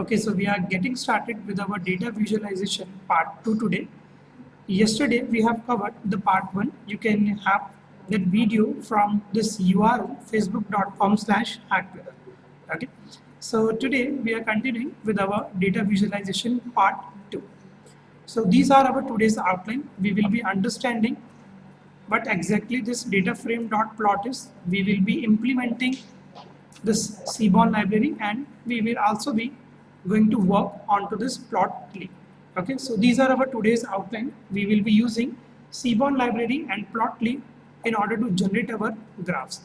Okay, so we are getting started with our data visualization part 2 today. Yesterday we have covered the part 1. You can have that video from this URL facebook.com/hackweather. Okay, so today we are continuing with our data visualization part 2. So these are our today's outline. We will be understanding what exactly this data frame dot plot is. We will be implementing this Seaborn library, and we will also be going to work onto this plotly. Okay, so these are our today's outline. We will be using Seaborn library and plotly in order to generate our graphs.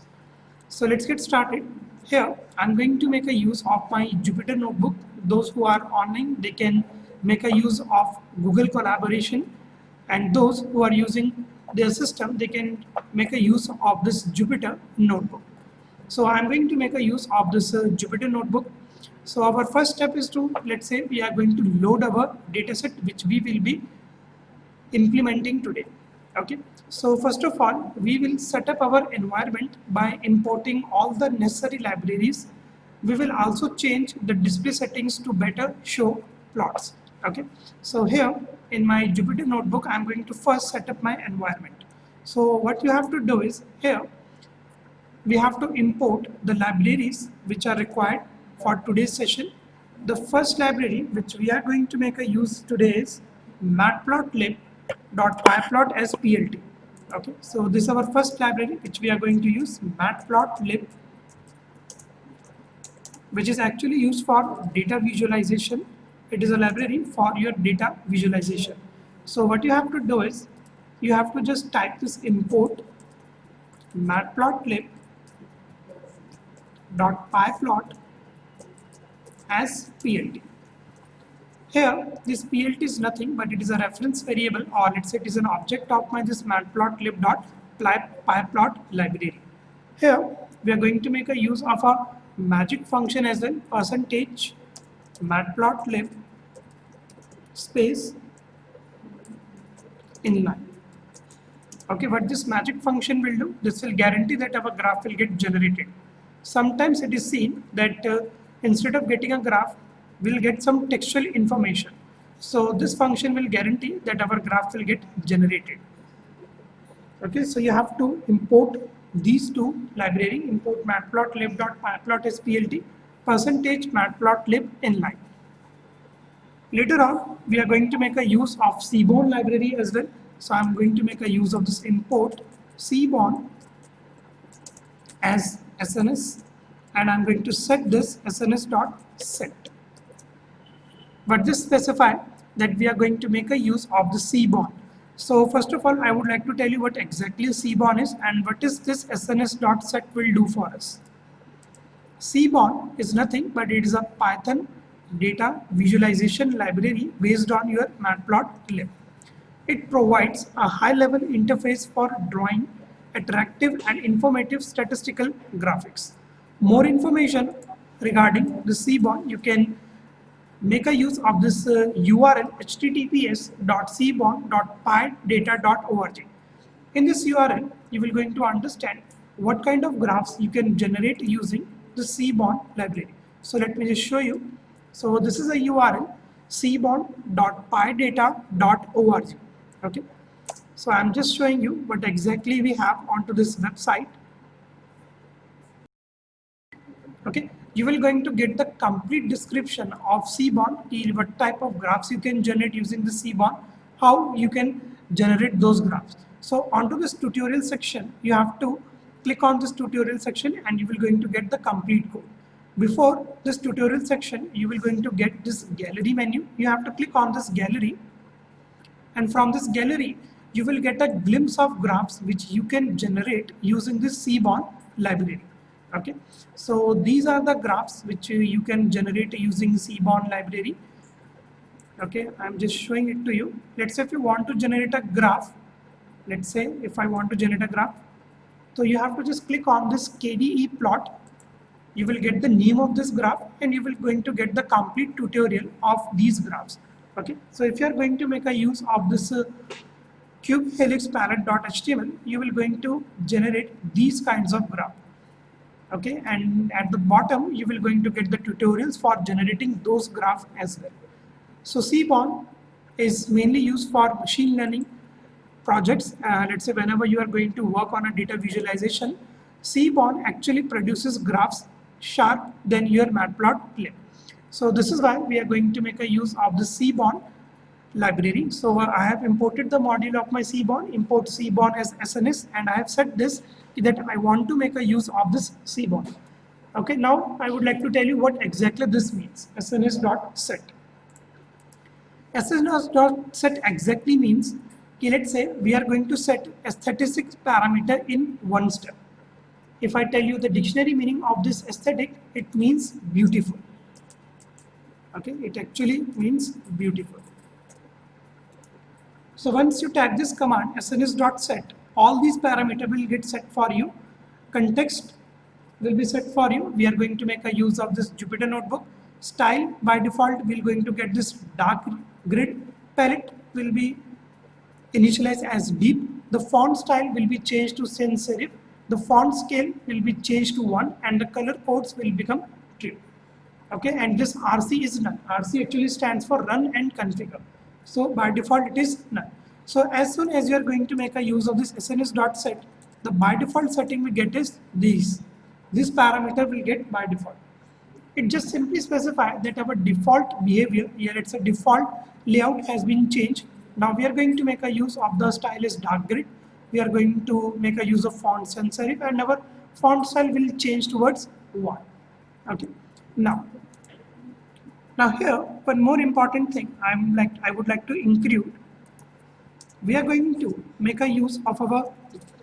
So let's get started. Here I'm going to make a use of my Jupyter notebook. Those who are online, they can make a use of Google collaboration, and those who are using their system, they can make a use of this Jupyter notebook. So I'm going to make a use of this Jupyter notebook. So our first step is to, let's say we are going to load our dataset which we will be implementing today. Okay, so first of all, we will set up our environment by importing all the necessary libraries. We will also change the display settings to better show plots. Okay, so here in my Jupyter notebook, I'm going to first set up my environment. So what you have to do is, here we have to import the libraries which are required for today's session. The first library which we are going to make a use today is matplotlib.pyplot_as_plt. Okay, so this is our first library which we are going to use, matplotlib, which is actually used for data visualization. It is a library for your data visualization. So what you have to do is, you have to just type this import matplotlib.pyplot_as_plt. Here this plt is nothing but it is a reference variable, or let's say it is an object of my this matplotlib.pyplot library. Here we are going to make a use of a magic function as well, percentage matplotlib space inline. Okay, what this magic function will do, this will guarantee that our graph will get generated. Sometimes it is seen that instead of getting a graph, we'll get some textual information. So this function will guarantee that our graph will get generated. Okay, so you have to import these two library, import matplotlib.pyplot_as_plt, percentage matplotlib inline. Later on, we are going to make a use of Seaborn library as well. So I'm going to make a use of this import Seaborn as SNS, and I'm going to set this SNS.set. But this specify that we are going to make a use of the Seaborn. So first of all, I would like to tell you what exactly Seaborn is and what is this SNS.set will do for us. Seaborn is nothing but it is a Python data visualization library based on your matplotlib. It provides a high-level interface for drawing attractive and informative statistical graphics. More information regarding the Seaborn, you can make a use of this URL https://seaborn.pydata.org. In this URL, you will going to understand what kind of graphs you can generate using the Seaborn library. So let me just show you. So this is a URL, seaborn.pydata.org. Okay, so I'm just showing you what exactly we have onto this website. Okay, you will going to get the complete description of Seaborn, what type of graphs you can generate using the Seaborn, how you can generate those graphs. So onto this tutorial section, you have to click on this tutorial section and you will going to get the complete code. Before this tutorial section, you will going to get this gallery menu. You have to click on this gallery, and from this gallery, you will get a glimpse of graphs which you can generate using this Seaborn library. Okay, so these are the graphs which you can generate using Seaborn library. Okay, I'm just showing it to you. Let's say if you want to generate a graph, let's say if I want to generate a graph, so you have to just click on this KDE plot. You will get the name of this graph and you will going to get the complete tutorial of these graphs. Okay, so if you are going to make a use of this cube helix palette.html, you will going to generate these kinds of graph. Okay, and at the bottom you will going to get the tutorials for generating those graphs as well. So Seaborn is mainly used for machine learning projects. Let's say whenever you are going to work on a data visualization, Seaborn actually produces graphs sharp than your Matplotlib. So this is why we are going to make a use of the Seaborn library. So I have imported the module of my Seaborn, import Seaborn as SNS, and I have set this that I want to make a use of this Seaborn. Okay, now I would like to tell you what exactly this means. SNS.set. SNS.set exactly means, okay, let's say we are going to set a statistics parameter in one step. If I tell you the dictionary meaning of this aesthetic, it means beautiful. Okay, it actually means beautiful. So once you tag this command sns.set, all these parameters will get set for you. Context will be set for you. We are going to make a use of this Jupyter notebook. Style by default we're going to get this dark grid. Palette will be initialized as deep. The font style will be changed to sans serif. The font scale will be changed to 1 and the color codes will become true. Okay, and this RC is none. RC actually stands for run and configure. So by default it is none. So as soon as you are going to make a use of this SNS.set, the by default setting we get is these. This parameter will get by default. It just simply specifies that our default behavior, here it's a default layout has been changed. Now we are going to make a use of the style is dark grid. We are going to make a use of font sans serif and our font style will change towards 1. Okay. Now here, one more important thing I would like to include. We are going to make a use of our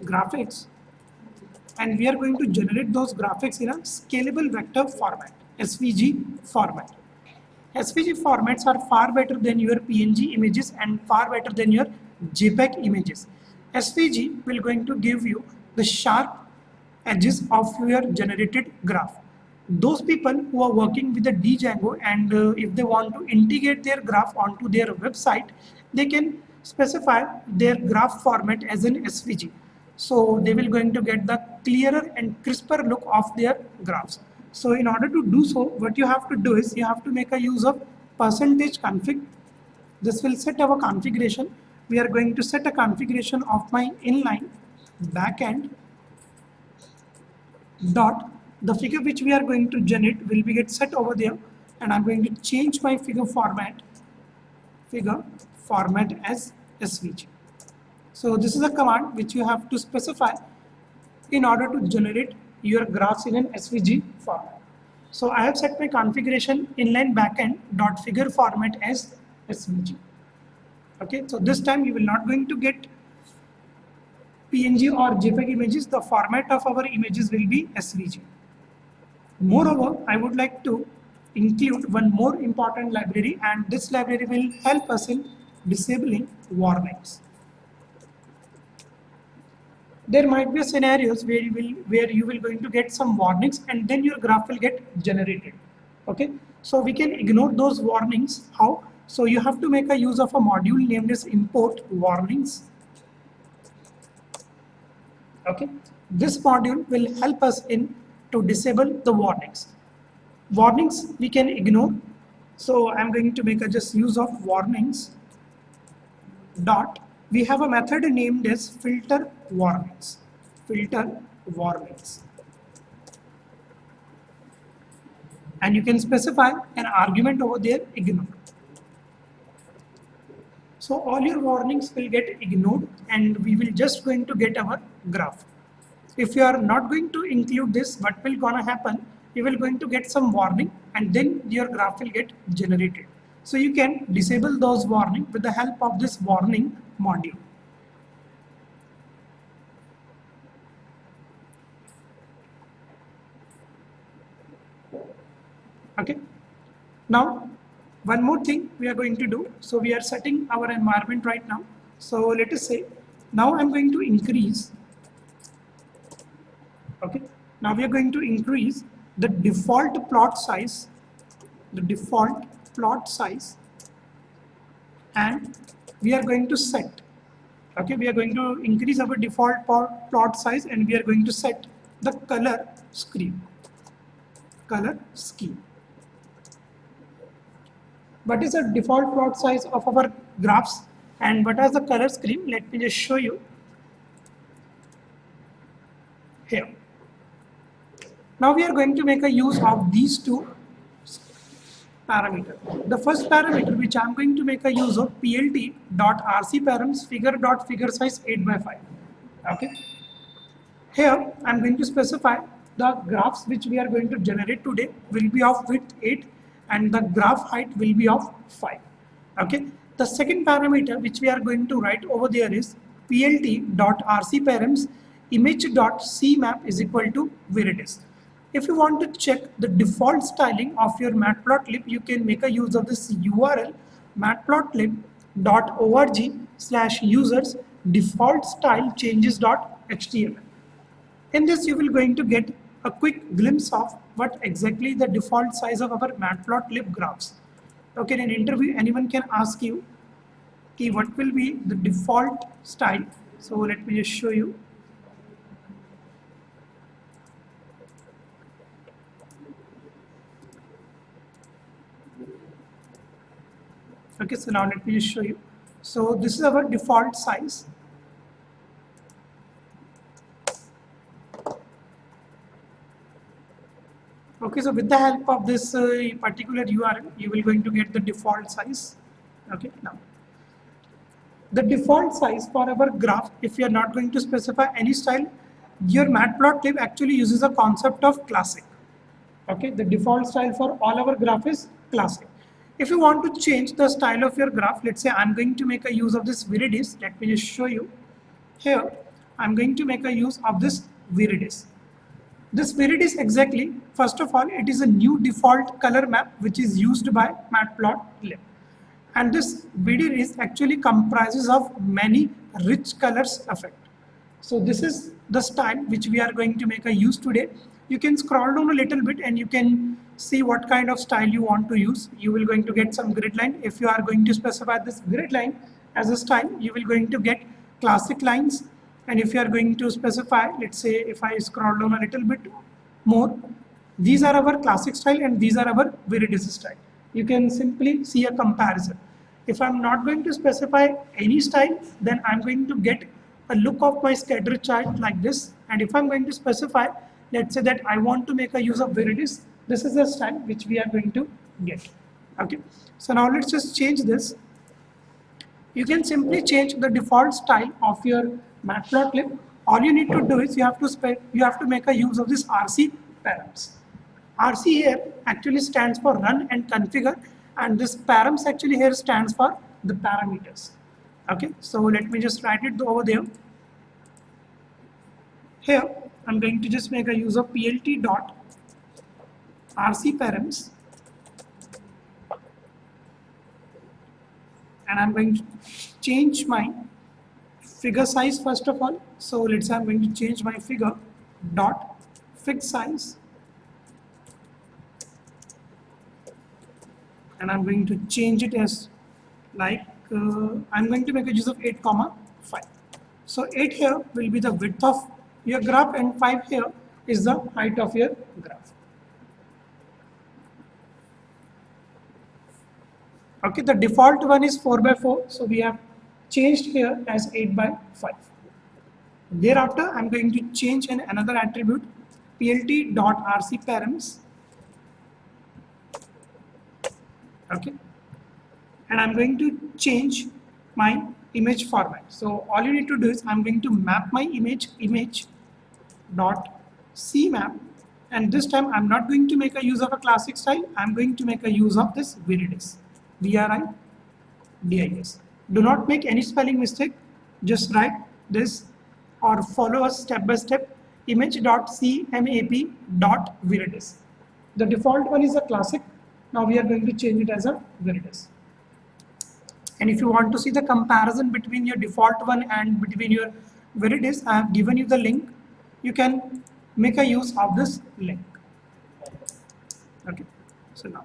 graphics and we are going to generate those graphics in a scalable vector format, SVG format. SVG formats are far better than your PNG images and far better than your JPEG images. SVG will going to give you the sharp edges of your generated graph. Those people who are working with the Django and if they want to integrate their graph onto their website, they can specify their graph format as an SVG. So they will going to get the clearer and crisper look of their graphs. So in order to do so, what you have to do is you have to make a use of %config. This will set our configuration. We are going to set a configuration of my inline backend dot. The figure which we are going to generate will be get set over there, and I'm going to change my figure format as SVG. So this is a command which you have to specify in order to generate your graphs in an SVG format. So I have set my configuration inline backend dot figure format as SVG. Okay, so this time you will not going to get PNG or JPEG images. The format of our images will be SVG. Moreover, I would like to include one more important library, and this library will help us in disabling warnings. There might be scenarios where you will going to get some warnings and then your graph will get generated. Okay, so we can ignore those warnings. How? So you have to make a use of a module named as import warnings. Okay, this module will help us in to disable the warnings. Warnings we can ignore. So I'm going to make a just use of warnings dot. We have a method named as filter warnings. Filter warnings. And you can specify an argument over there, ignore. So all your warnings will get ignored and we will just going to get our graph. If you are not going to include this, what will gonna happen? You will going to get some warning and then your graph will get generated. So you can disable those warnings with the help of this warning module. Okay. Now, one more thing we are going to do. So we are setting our environment right now. So let us say, now I'm going to increase. Okay. Now we are going to increase the default plot size, and we are going to set. Okay, we are going to increase our default plot size and we are going to set the color scheme. Color scheme. What is the default plot size of our graphs and what are the color scheme? Let me just show you here. Now we are going to make a use of these two parameters. The first parameter which I am going to make a use of plt.rc figure size 8 by 5. Okay. Here I am going to specify the graphs which we are going to generate today will be of width 8 and the graph height will be of 5. Okay. The second parameter which we are going to write over there is plt.rc image.cmap is equal to viridis. If you want to check the default styling of your matplotlib, you can make a use of this URL matplotlib.org/users default style changes.html. In this, you will going to get a quick glimpse of what exactly the default size of our matplotlib graphs. Okay, in an interview, anyone can ask you, okay, what will be the default style? So let me just show you. Okay, so now let me just show you. So this is our default size. Okay, so with the help of this particular URL, you will going to get the default size. Okay, now the default size for our graph, if you are not going to specify any style, your matplotlib actually uses a concept of classic. Okay, the default style for all our graph is classic. If you want to change the style of your graph, let's say I'm going to make a use of this viridis. Let me just show you. Here, I'm going to make a use of this viridis. This viridis exactly, first of all, it is a new default color map which is used by matplotlib. And this viridis actually comprises of many rich colors effect. So this is the style which we are going to make a use today. You can scroll down a little bit and you can see what kind of style you want to use. You will going to get some grid line. If you are going to specify this grid line as a style, you will going to get classic lines. And if you are going to specify, let's say if I scroll down a little bit more, these are our classic style and these are our viridis style. You can simply see a comparison. If I'm not going to specify any style, then I'm going to get a look of my scatter chart like this. And if I'm going to specify, let's say that I want to make a use of viridis, this is the style which we are going to get. Okay, so now let's just change this. You can simply change the default style of your matplotlib. All you need to do is you have to make a use of this RC params. RC here actually stands for run and configure, and this params actually here stands for the parameters. Okay, so let me just write it over there. Here I'm going to just make a use of plt.rc params, and I'm going to change my figure size first of all. So let's say I'm going to change my figure dot fig size, and I'm going to change it as like I'm going to make a use of 8,5. So 8 here will be the width of your graph and 5 here is the height of your graph. Okay, the default one is 4 by 4, so we have changed here as 8 by 5. Thereafter, I'm going to change another attribute, plt.rc params. Okay, and I'm going to change my image format. So all you need to do is I'm going to map my image.cmap, and this time I'm not going to make a use of a classic style. I'm going to make a use of this viridis, viridis. Do not make any spelling mistake. Just write this or follow us step by step, image.cmap.viridis. The default one is a classic. Now we are going to change it as a viridis. And if you want to see the comparison between your default one and between your viridis, I have given you the link. You can make a use of this link. Okay, so now.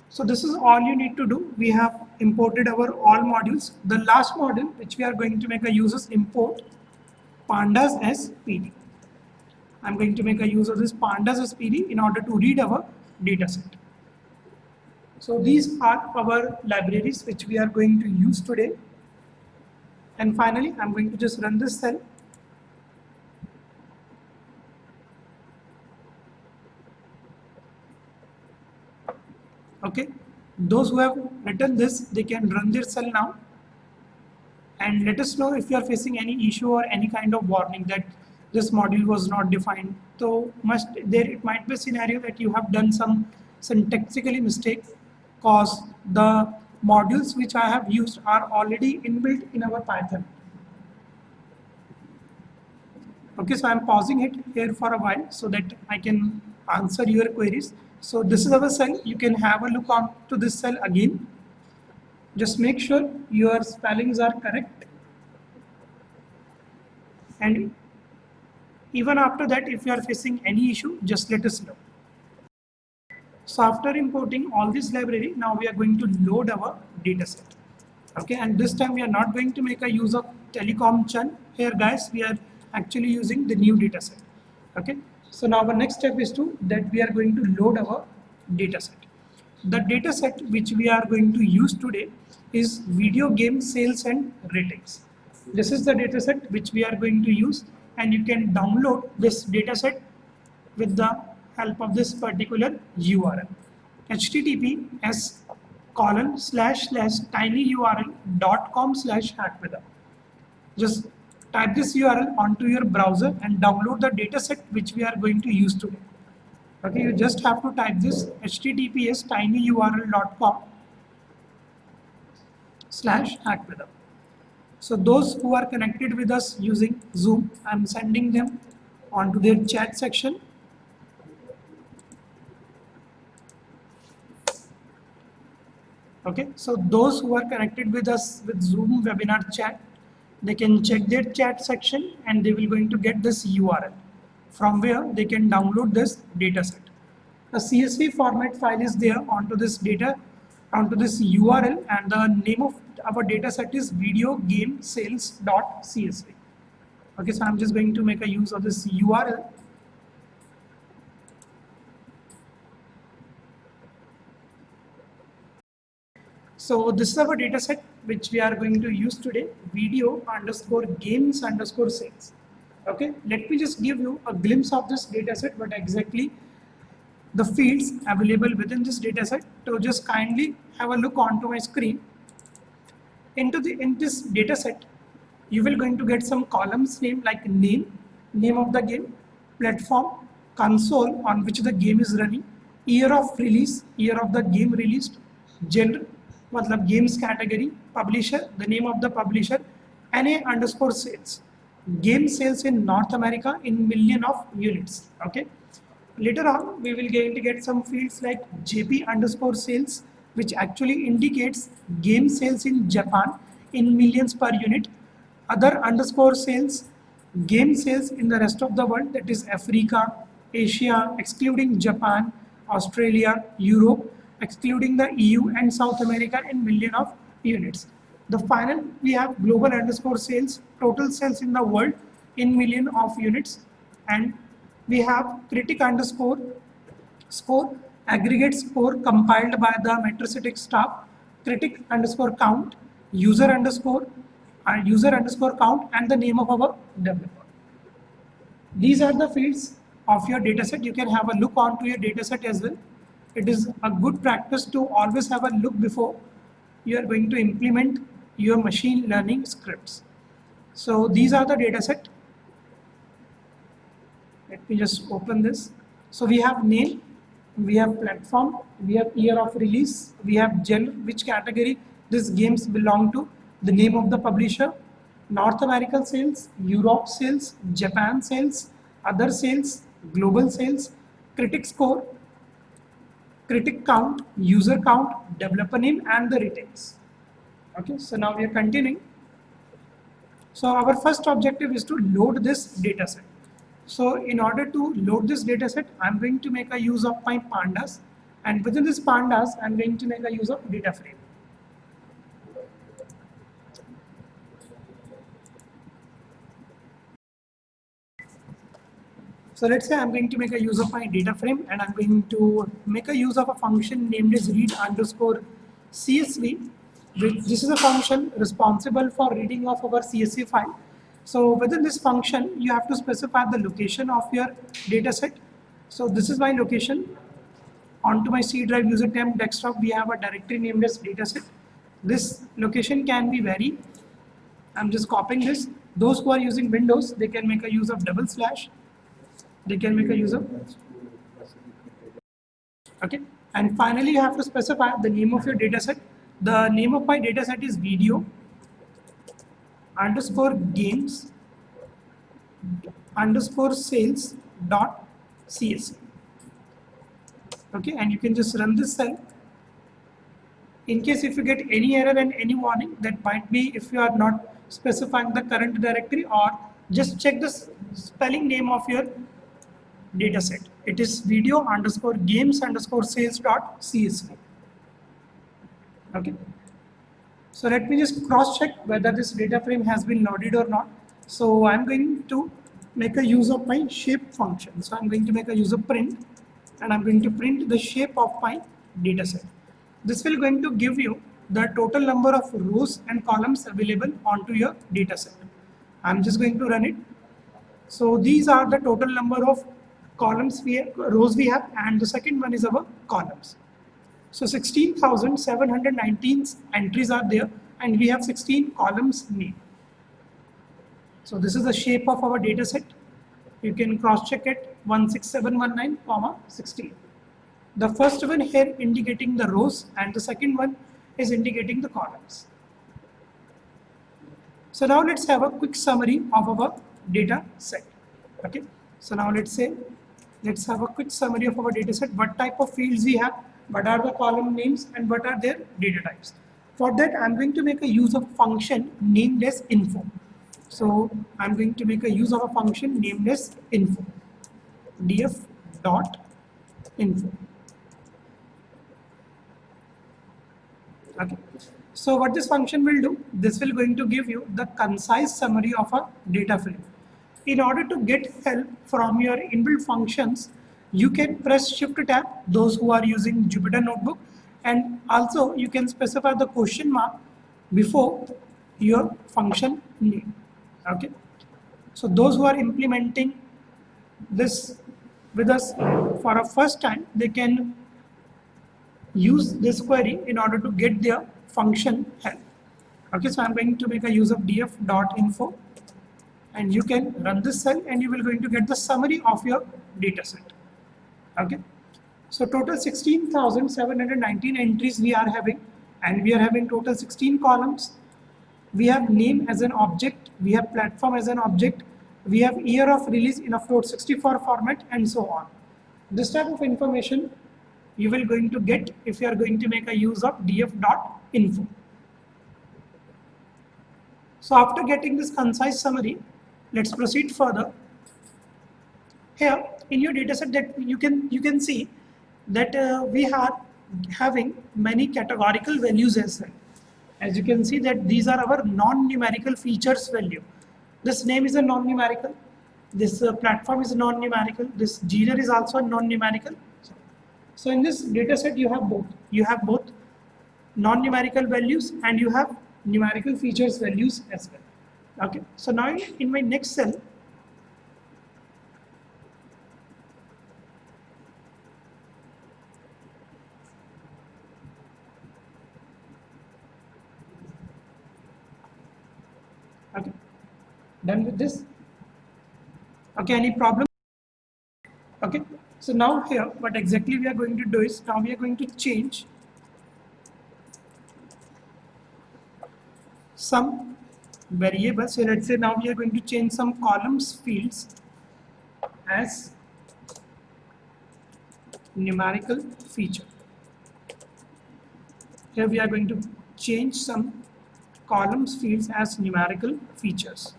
So this is all you need to do. We have imported our all modules. The last module which we are going to make a use is import pandas as PD. I'm going to make a use of this pandas as PD in order to read our data set. So these are our libraries which we are going to use today. And finally, I'm going to just run this cell. Okay, those who have written this, they can run their cell now. And let us know if you are facing any issue or any kind of warning that this module was not defined. So it might be a scenario that you have done some syntactically mistake, cause the modules which I have used are already inbuilt in our Python. Okay, so I'm pausing it here for a while so that I can answer your queries. So this is our cell. You can have a look on to this cell again. Just make sure your spellings are correct. And even after that, if you are facing any issue, just let us know. So after importing all this library, now we are going to load our data set. Okay, and this time we are not going to make a use of telecom churn. Here guys, we are actually using the new data set. Okay, so now our next step is that we are going to load our data set. The data set which we are going to use today is video game sales and ratings. This is the data set which we are going to use, and you can download this data set with the help of this particular URL, https://tinyurl.com/hackweather. Just type this URL onto your browser and download the data set which we are going to use today. Okay, you just have to type this https://tinyurl.com/hackweather. So those who are connected with us using Zoom, I'm sending them onto their chat section. Okay, so those who are connected with us with Zoom webinar chat, they can check their chat section and they will going to get this URL from where they can download this data set. A CSV format file is there onto this URL, and the name of our data set is videogamesales.csv. Okay, so I'm just going to make a use of this URL. So this is our data set which we are going to use today, video_games_sales. Okay, let me just give you a glimpse of this data set, what exactly the fields available within this data set. So just kindly have a look onto my screen. In this data set, you will going to get some columns name like name of the game, platform, console on which the game is running, year of release, year of the game released, genre, matlab games category, publisher, the name of the publisher, NA_sales, game sales in North America in million of units. Okay. Later on, we will going to get some fields like JP_sales, which actually indicates game sales in Japan in millions per unit. Other_sales, game sales in the rest of the world, that is Africa, Asia, excluding Japan, Australia, Europe, excluding the EU and South America in million of units. The final, we have global_sales, total sales in the world in million of units, and we have critic_score, aggregate score compiled by the Metricity staff, critic_count, user_count, and the name of our developer. These are the fields of your dataset. You can have a look onto your dataset as well. It is a good practice to always have a look before you are going to implement your machine learning scripts. So these are the dataset. Let me just open this. So we have name, we have platform, we have year of release, we have genre, which category these games belong to, the name of the publisher, North American sales, Europe sales, Japan sales, other sales, global sales, critic score, critic count, user count, developer name, and the ratings. Okay, so now we are continuing. So our first objective is to load this data set. So in order to load this data set, I'm going to make a use of my pandas, and within this pandas, I'm going to make a use of data frame. So let's say I'm going to make a use of my data frame and I'm going to make a use of a function named as read underscore CSV. This is a function responsible for reading of our CSV file. So within this function, you have to specify the location of your data set. So this is my location. Onto my C drive user temp desktop, we have a directory named as dataset. This location can be varied. I'm just copying this. Those who are using Windows, they can make a use of double slash. They can make a use of. Okay. And finally, you have to specify the name of your dataset. The name of my dataset is video underscore games underscore sales dot csv. Okay, and you can just run this cell. In case if you get any error and any warning, that might be if you are not specifying the current directory, or just check the spelling name of your data set. It is video underscore games underscore sales dot csv. Okay. So let me just cross check whether this data frame has been loaded or not. So I'm going to make a use of my shape function. So I'm going to make a use of print, and I'm going to print the shape of my data set. This will going to give you the total number of rows and columns available onto your data set. I'm just going to run it. So these are the total number of columns rows we have, and the second one is our columns. So 16,719 entries are there, and we have 16 columns named. So this is the shape of our data set. You can cross check it 16719, 16. The first one here indicating the rows, and the second one is indicating the columns. So now let's have a quick summary of our data set. Okay. So now let's have a quick summary of our data set. What type of fields we have, what are the column names, and what are their data types. For that, I'm going to make a use of function named as info. So I'm going to make a use of a function named as info, df.info. Okay. So what this function will do, this will going to give you the concise summary of a data frame. In order to get help from your inbuilt functions, you can press Shift tab, those who are using Jupyter Notebook, and also you can specify the question mark before your function name. Okay. So those who are implementing this with us for a first time, they can use this query in order to get their function help. Okay, so I'm going to make a use of df.info, and you can run this cell and you will going to get the summary of your data set. Okay, so total 16,719 entries we are having, and we are having total 16 columns. We have name as an object, we have platform as an object, we have year of release in a float64 format, and so on. This type of information you will going to get if you are going to make a use of df.info. So after getting this concise summary, let's proceed further. Here in your dataset, that you can see that we are having many categorical values as well. As you can see that these are our non-numerical features value. This name is a non-numerical. This platform is non-numerical. This genre is also non-numerical. So in this data set, you have both. You have both non-numerical values and you have numerical features values as well. Okay. So now in my next cell, okay, done with this. Okay, any problem? Okay. So now here, what exactly we are going to do is, now we are going to change some variables. So let's say now we are going to change some columns fields as numerical feature. Here we are going to change some columns fields as numerical features.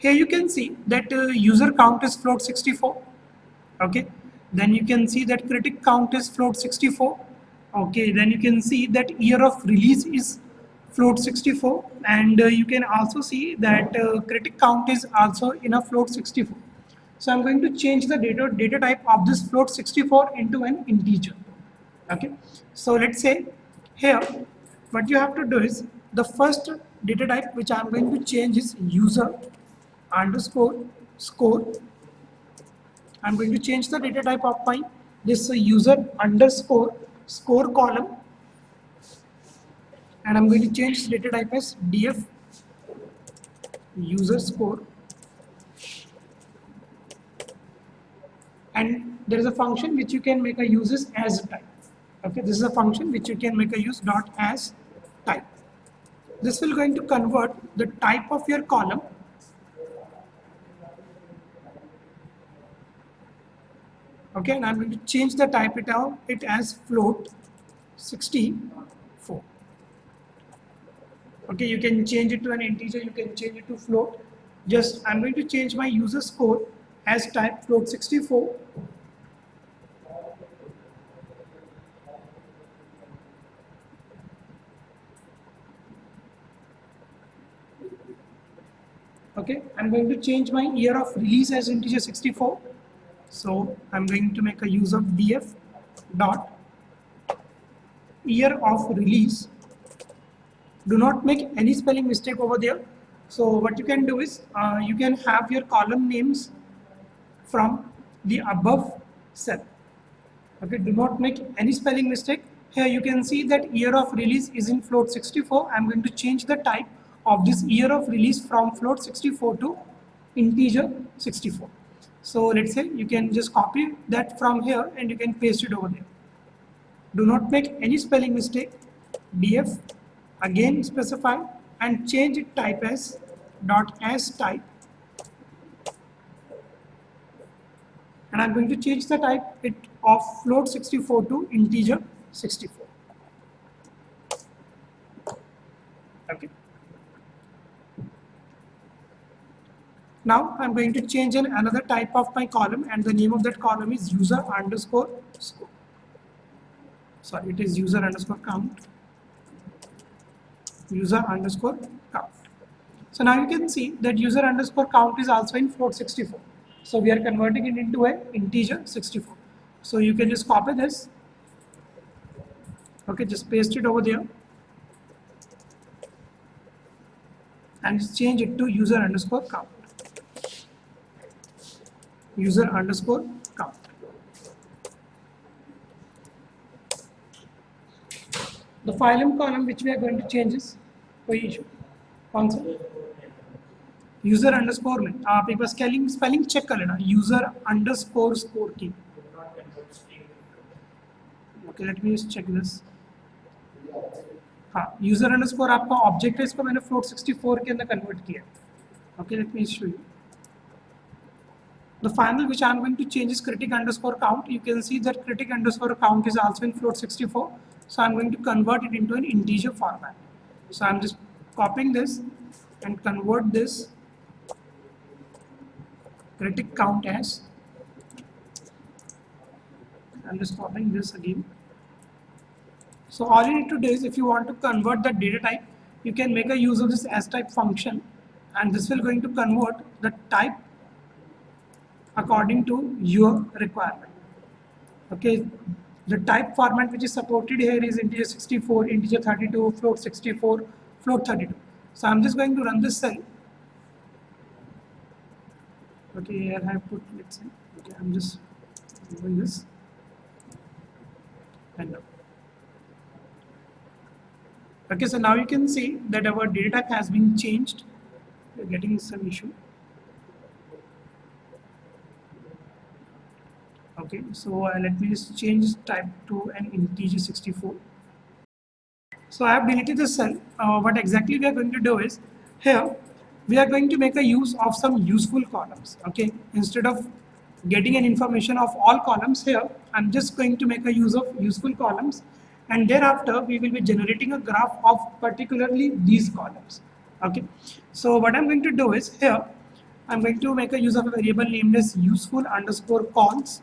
Here you can see that user count is float64. Okay. Then you can see that critic count is float64. Okay. Then you can see that year of release is float 64, and you can also see that critic count is also in a float 64. So I'm going to change the data type of this float 64 into an integer. Okay, so let's say here what you have to do is the first data type which I'm going to change is user underscore score. I'm going to change the data type of my this user underscore score column, and I'm going to change the data type as df user score, and there is a function which you can make a uses as type. Okay, this is a function which you can make a use dot as type. This will going to convert the type of your column okay, and I'm going to change the type it as float 64. Okay, you can change it to an integer, you can change it to float. Just I'm going to change my user score as type float 64. Okay, I'm going to change my year of release as integer 64. So I'm going to make a use of df dot year of release. Do not make any spelling mistake over there. So what you can do is you can have your column names from the above cell. Okay, do not make any spelling mistake. Here you can see that year of release is in float 64. I'm going to change the type of this year of release from float 64 to integer 64. So let's say you can just copy that from here and you can paste it over there. Do not make any spelling mistake. df again specify and change it type as dot as type, and I'm going to change the type it of float 64 to integer 64. Okay. Now I'm going to change another type of my column, and the name of that column is user underscore score. Sorry, it is user underscore count. User underscore count. So now you can see that user underscore count is also in float 64. So we are converting it into an integer 64. So you can just copy this. Okay, just paste it over there and just change it to user underscore count. User underscore count. The phylum column which we are going to change is कोई issue कौन सा user underscore में आप एक बार spelling check कर लेना user underscore score की. Okay, let me just check this. हाँ, user underscore आपका ऑब्जेक्ट है, इसको मैंने float 64 के अंदर कन्वर्ट किया. Okay, let me show you. The final which I am going to change is critic underscore count. You can see that critic underscore count is also in float 64. So I am going to convert it into an integer format. So I am just copying this and convert this critic count as. I am just copying this again. So all you need to do is, if you want to convert the data type, you can make a use of this as type function, and this will going to convert the type according to your requirement. Okay, the type format which is supported here is integer 64, integer 32, float 64, float 32. So I'm just going to run this cell. Okay, here I have put, let's say, okay, I'm just doing this and okay, so now you can see that our data type has been changed. We're getting some issue. Okay, so let me just change type to an integer 64. So I have deleted the cell. What exactly we are going to do is, here we are going to make a use of some useful columns. Okay, instead of getting an information of all columns, here I'm just going to make a use of useful columns, and thereafter we will be generating a graph of particularly these columns. Okay, so what I'm going to do is, here I'm going to make a use of a variable named as useful underscore columns.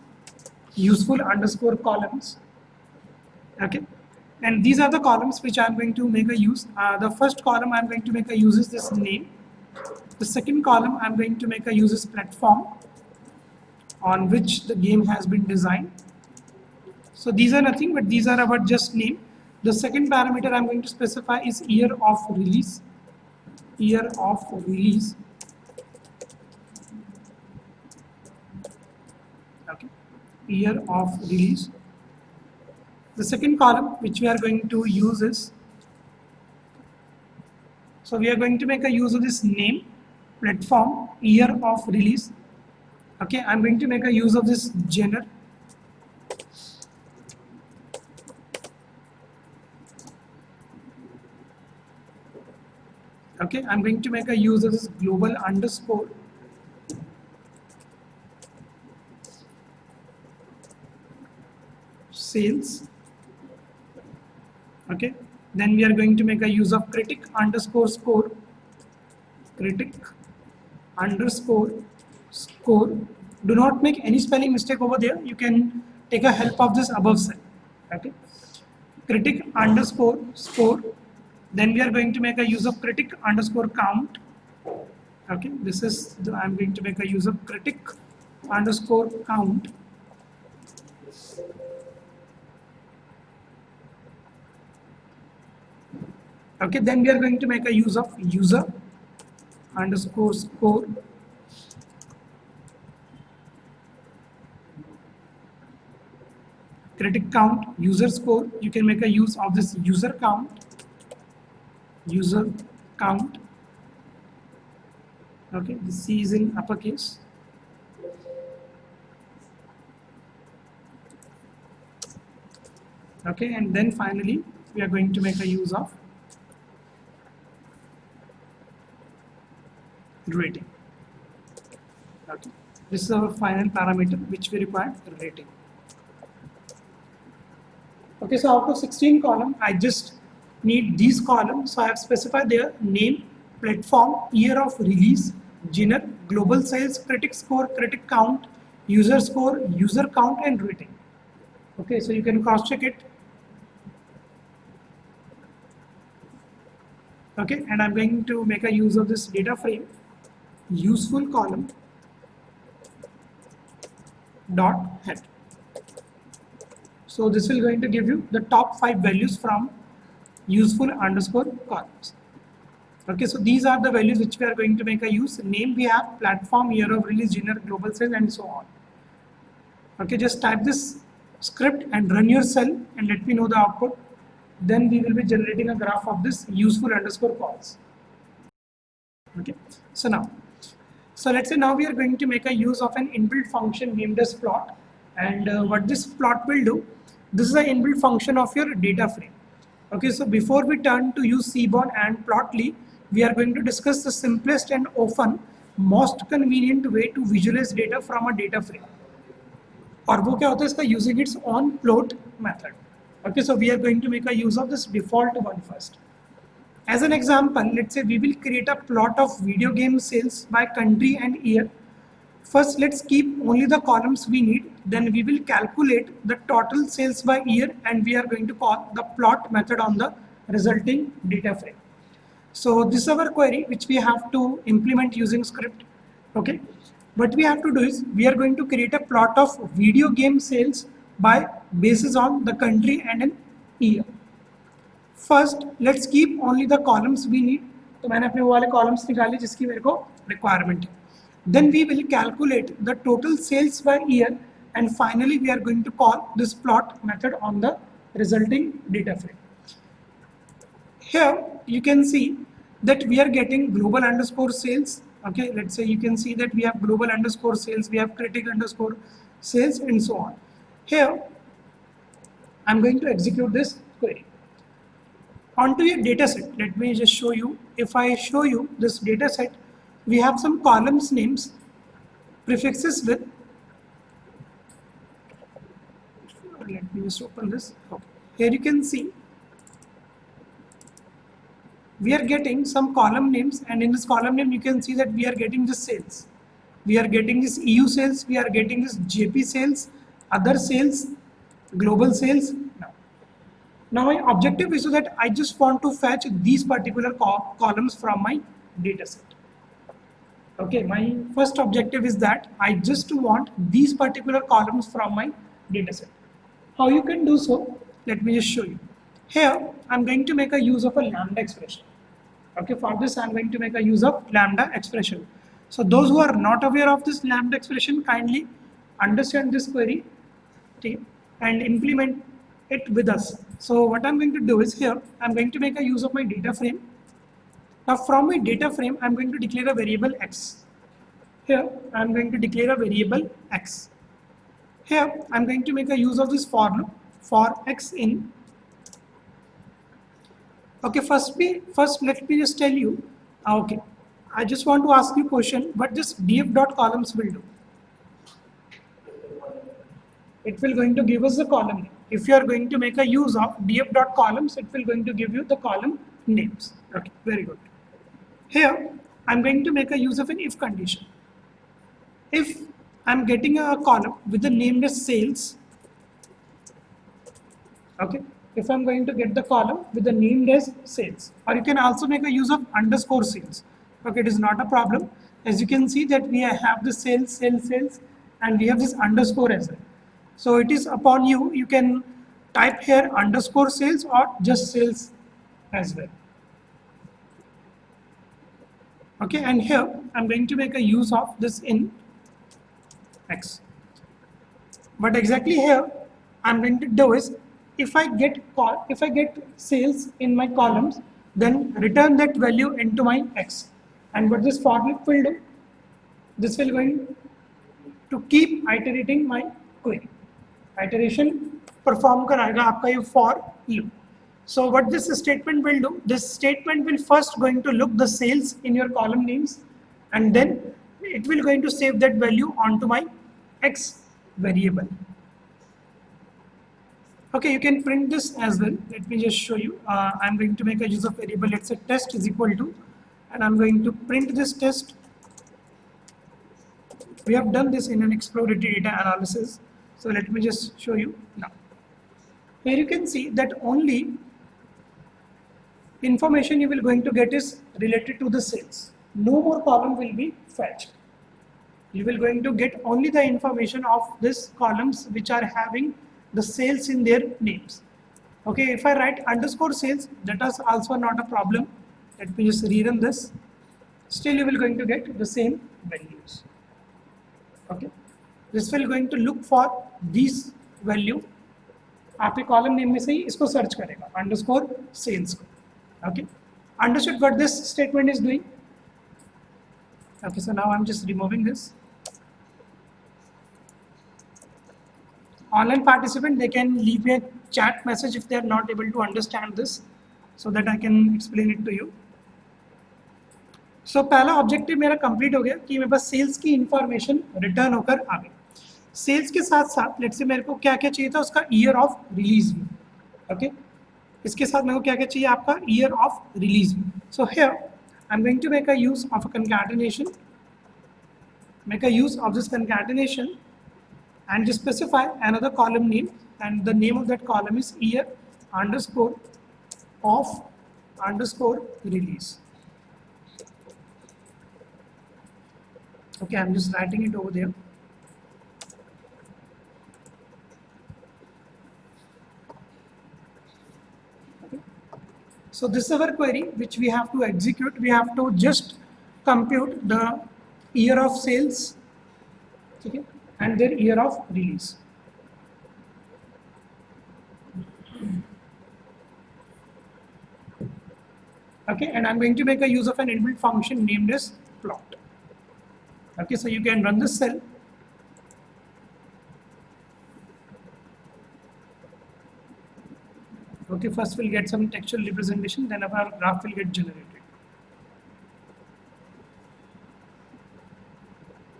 Okay, And these are the columns which I'm going to make a use. The first column I'm going to make a use is this name. The second column I'm going to make a use is platform on which the game has been designed. So these are nothing but these are about just name. The second parameter I'm going to specify is year of release. Year of release. Okay. Year of release. The second column which we are going to use is, so we are going to make a use of this name, platform, year of release. Okay, I'm going to make a use of this genre. Okay, I'm going to make a use of this global underscore sales. Okay, then we are going to make a use of critic underscore score. Critic underscore score. Do not make any spelling mistake over there. You can take a help of this above cell. Okay, critic underscore score. Then we are going to make a use of critic underscore count. Okay, this is the, I'm going to make a use of critic underscore count. Okay, then we are going to make a use of user underscore score. Critic count, user score. You can make a use of this user count. User count. Okay, the C is in uppercase. Okay, and then finally we are going to make a use of rating. Okay, this is our final parameter which we require, rating. Okay, so out of 16 columns, I just need these columns. So I have specified their name, platform, year of release, genre, global sales, critic score, critic count, user score, user count, and rating. Okay, so you can cross check it. Okay, and I'm going to make a use of this data frame, useful column dot head. So this will going to give you the top 5 values from useful underscore columns. Okay, so these are the values which we are going to make a use. Name we have, platform, year of release, genre, global sales, and so on. Okay, just type this script and run your cell and let me know the output. Then we will be generating a graph of this useful underscore calls. Okay, so now, so let's say now we are going to make a use of an inbuilt function named as plot. And what this plot will do, this is an inbuilt function of your data frame. Okay, so before we turn to use Seaborn and Plotly, we are going to discuss the simplest and often most convenient way to visualize data from a data frame. और वो क्या होता है इसका using its own plot method. Okay, so we are going to make a use of this default one first. As an example, let's say we will create a plot of video game sales by country and year. First, let's keep only the columns we need. Then we will calculate the total sales by year, and we are going to call the plot method on the resulting data frame. So this is our query which we have to implement using script. Okay, what we have to do is we are going to create a plot of video game sales by basis on the country and an year. First, let's keep only the columns we need. तो मैंने अपने वो वाले columns निकाले जिसकी मेरे को requirement है. Then we will calculate the total sales by year, and finally we are going to call this plot method on the resulting data frame. Here you can see that we are getting global underscore sales. Okay, let's say you can see that we have global underscore sales, we have critic underscore sales, and so on. Here I'm going to execute this query. Onto your data set, let me just show you. If I show you this data set, we have some columns names, prefixes with, let me just open this. Okay. Here you can see we are getting some column names, and in this column name you can see that we are getting the sales. We are getting this EU sales, we are getting this JP sales, other sales, global sales. Now, Now my objective is so that I just want to fetch these particular columns from my data set. Okay, my first objective is that I just want these particular columns from my data set. How you can do so? Let me just show you. Here, I'm going to make a use of a lambda expression. Okay, for this I'm going to make a use of lambda expression. So those who are not aware of this lambda expression, kindly understand this query, okay, and implement it with us. So what I'm going to do is here, I'm going to make a use of my data frame. Now from my data frame, I'm going to declare a variable x. Here, I'm going to declare a variable x. Here, I'm going to make a use of this for loop for x in. Okay, first let me just tell you. Okay, I just want to ask you a question. What this df.columns will do? It will going to give us the column name. If you are going to make a use of df.columns, it will going to give you the column names. Okay, very good. Here, I'm going to make a use of an if condition. If I'm getting a column with the name as sales, okay, if I'm going to get the column with the name as sales, or you can also make a use of underscore sales. Okay, it is not a problem. As you can see that we have the sales, and we have this underscore as well. So it is upon you, you can type here underscore sales or just sales as well. Okay, and here I'm going to make a use of this in x. But exactly here I'm going to do is if I get sales in my columns, then return that value into my x. And what this for loop will do, this will going to keep iterating my query. Iteration perform कराएगा आपका ये for loop. So what this statement will do, this statement will first going to look the sales in your column names, and then it will going to save that value onto my x variable. Okay, you can print this as well. Let me just show you. I'm going to make a use of variable. Let's say test is equal to, and I'm going to print this test. We have done this in an exploratory data analysis. So let me just show you now. Here you can see that only information you will going to get is related to the sales. No more column will be fetched. You will going to get only the information of this columns which are having the sales in their names. Okay, if I write underscore sales, that is also not a problem. Let me just rerun this. Still you will going to get the same values. Okay, this will going to look for these value. आपके column name में से ही इसको search करेगा underscore sales को. Okay, understood what this statement is doing? Okay, so now I'm just removing this. Online participant, they can leave me a chat message if they are not able to understand this, so that I can explain it to you. So पहला objective मेरा complete हो गया कि मेरे पास sales की information return होकर आ गई. Sales के साथ साथ लेट्स से मेरे को क्या क्या चाहिए था, उसका ईयर ऑफ रिलीज भी. ओके, इसके साथ मेरे को क्या क्या चाहिए, आपका ईयर ऑफ रिलीज भी. So here I am going to make a use of a concatenation, make a use of this concatenation and just specify another column name, and the name of that column is year underscore of underscore release. Okay, I'm just writing it over there. Okay. So this is our query which we have to execute. We have to just compute the year of sales, okay, and their year of release. Okay, and I'm going to make a use of an inbuilt function named as plot. Okay, so you can run this cell. Okay, first we'll get some textual representation, then our graph will get generated.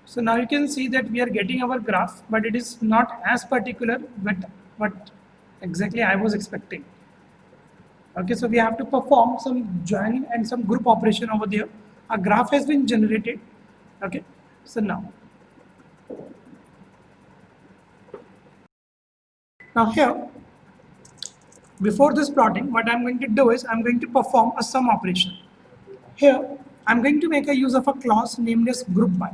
So now you can see that we are getting our graph, but it is not as particular with what exactly I was expecting. Okay, so we have to perform some join and some group operation over there. A graph has been generated. Okay, so now here before this plotting, what I'm going to do is I'm going to perform a sum operation. Here, I'm going to make a use of a clause named as group by.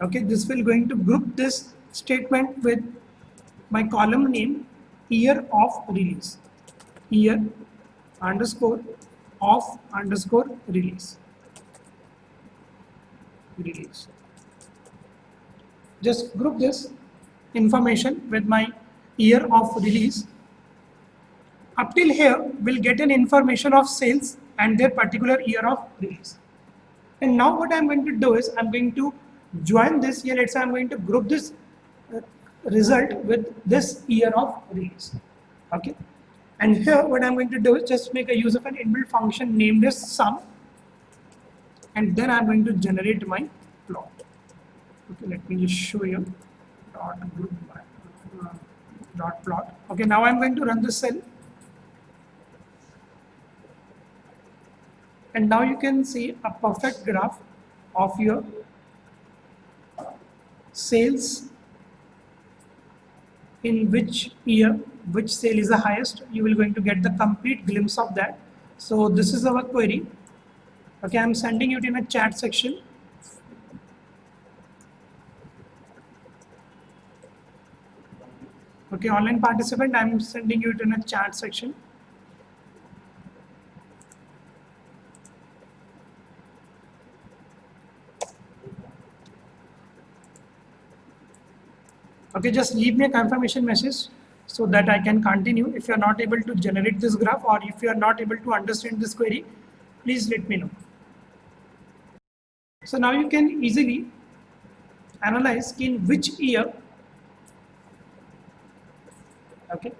Okay, this will going to group this statement with my column name year of release. Year underscore of underscore release. Just group this information with my year of release. Up till here, we'll get an information of sales and their particular year of release. And now what I'm going to do is I'm going to join this here. Let's say I'm going to group this result with this year of release. Okay. And here what I'm going to do is just make a use of an inbuilt function named as sum. And then I'm going to generate my plot. Okay, let me just show you dot group by dot plot. Okay, now I'm going to run the cell. And now you can see a perfect graph of your sales, in which year, which sale is the highest. You will going to get the complete glimpse of that. So this is our query. Okay, I'm sending it in a chat section. Okay, online participant, I'm sending you it in a chat section. Okay, just leave me a confirmation message so that I can continue. If you are not able to generate this graph, or if you are not able to understand this query, please let me know. So now you can easily analyze in which year. Okay,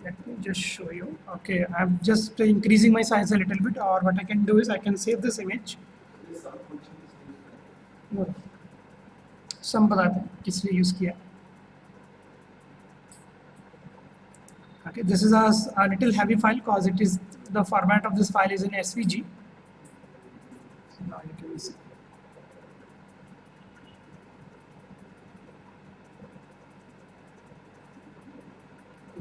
let me just show you. Okay, I'm just increasing my size a little bit, or what I can do is I can save this image. सम बताते हैं किस लिए use किया. Okay, this is a little heavy file because it is the format of this file is in SVG. So now you can see.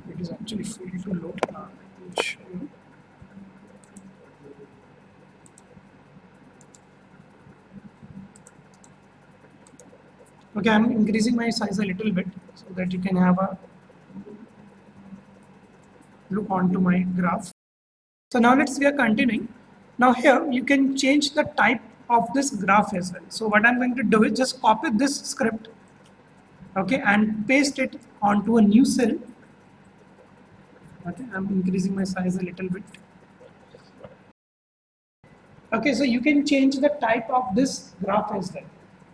It is actually free to load. Let me show you. Okay, I'm increasing my size a little bit so that you can have a look onto my graph. So now we are continuing. Now here you can change the type of this graph as well. So what I'm going to do is just copy this script, okay, and paste it onto a new cell. Okay, I'm increasing my size a little bit. Okay, so you can change the type of this graph as well.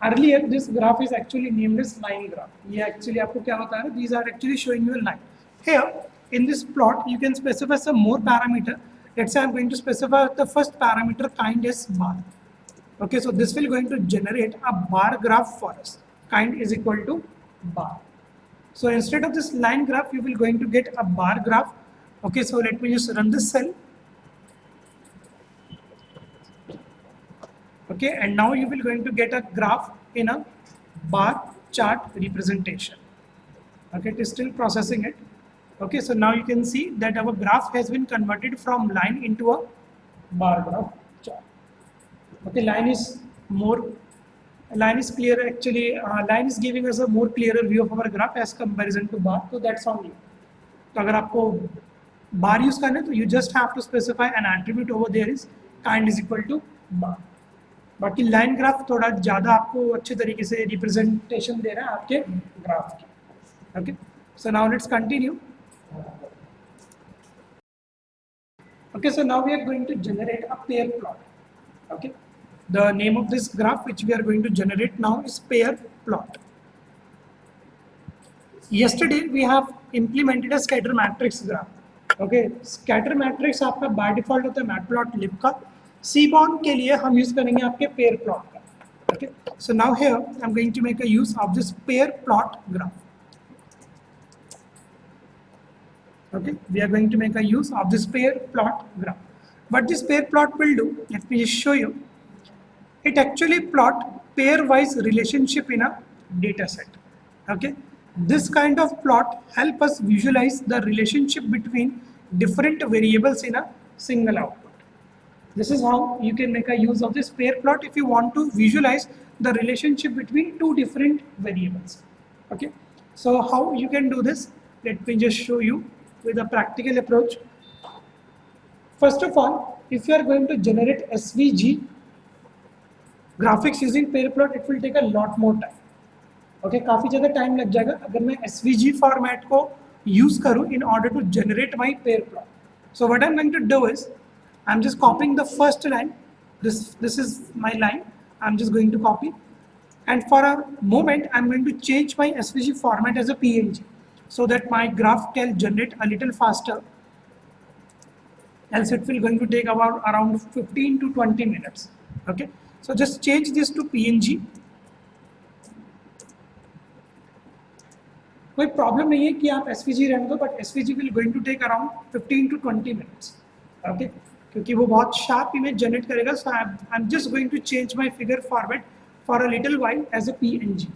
Earlier, this graph is actually named as line graph. ये actually आपको क्या होता है? These are actually showing you a line. Here, in this plot, you can specify some more parameter. Let's say I'm going to specify the first parameter kind as bar. Okay, so this will going to generate a bar graph for us. Kind is equal to bar. So instead of this line graph, you will going to get a bar graph. Okay, so let me just run this cell. Okay, and now you will going to get a graph in a bar chart representation. Okay, it is still processing it. Okay, so now you can see that our graph has been converted from line into a bar graph chart. Okay, line is clear actually. Line is giving us a more clearer view of our graph as comparison to bar. So that's only. तो अगर आपको bar use करना है तो you just have to specify an attribute over there is kind is equal to bar. बाकी line graph थोड़ा ज़्यादा आपको अच्छे तरीके से रिप्रेजेंटेशन दे रहा है आपके ग्राफ की. Okay, so now let's continue. Okay, so now we are going to generate a pair plot. Okay, the name of this graph which we are going to generate now is pair plot. Yesterday we have implemented a scatter matrix graph. Okay, scatter matrix आपका by default होता है matplotlib का. Seaborn के लिए हम use करेंगे आपके pair plot का. Okay, so now here I'm going to make a use of this pair plot graph. Okay, we are going to make a use of this pair plot graph. What this pair plot will do, let me just show you. It actually plot pair-wise relationship in a data set. Okay, this kind of plot help us visualize the relationship between different variables in a single output. This is how you can make a use of this pair plot if you want to visualize the relationship between two different variables. Okay, so how you can do this? Let me just show you with a practical approach. First of all, if you are going to generate SVG graphics using pair plot, it will take a lot more time. Okay, काफी ज़्यादा time लग जाएगा अगर मैं SVG format को use करूं in order to generate my pair plot. So what I'm going to do is I'm just copying the first line. This is my line. I'm just going to copy, and for a moment I'm going to change my SVG format as a PNG so that my graph can generate a little faster. Else it will going to take about around 15 to 20 minutes. Okay, so just change this to PNG. कोई problem नहीं है कि आप SVG रहने दो, but SVG will going to take around 15 to 20 minutes. Okay, क्योंकि वो बहुत शार्प इमेज जनरेट करेगा. So I'm just going to change my figure format for a little while as a PNG.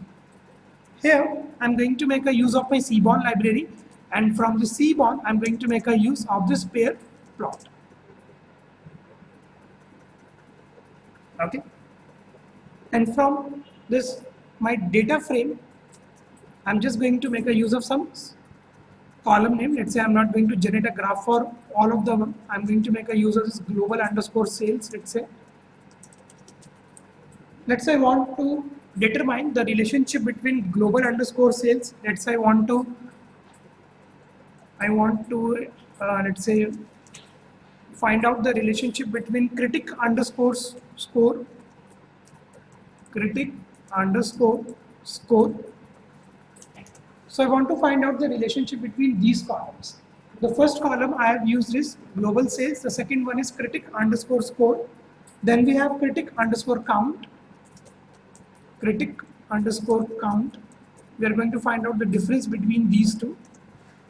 Here I'm going to make a use of my Seaborn library, and from the Seaborn I'm going to make a use of this pair plot. Okay, and from this my data frame I'm just going to make a use of some column name. Let's say I'm not going to generate a graph for all of them. I'm going to make a use of this global underscore sales. Let's say I want to determine the relationship between global underscore sales. Let's say I want to let's say find out the relationship between critic underscore score, critic underscore score. So I want to find out the relationship between these columns. The first column I have used is global sales. The second one is critic underscore score. Then we have critic underscore count. Critic underscore count. We are going to find out the difference between these two.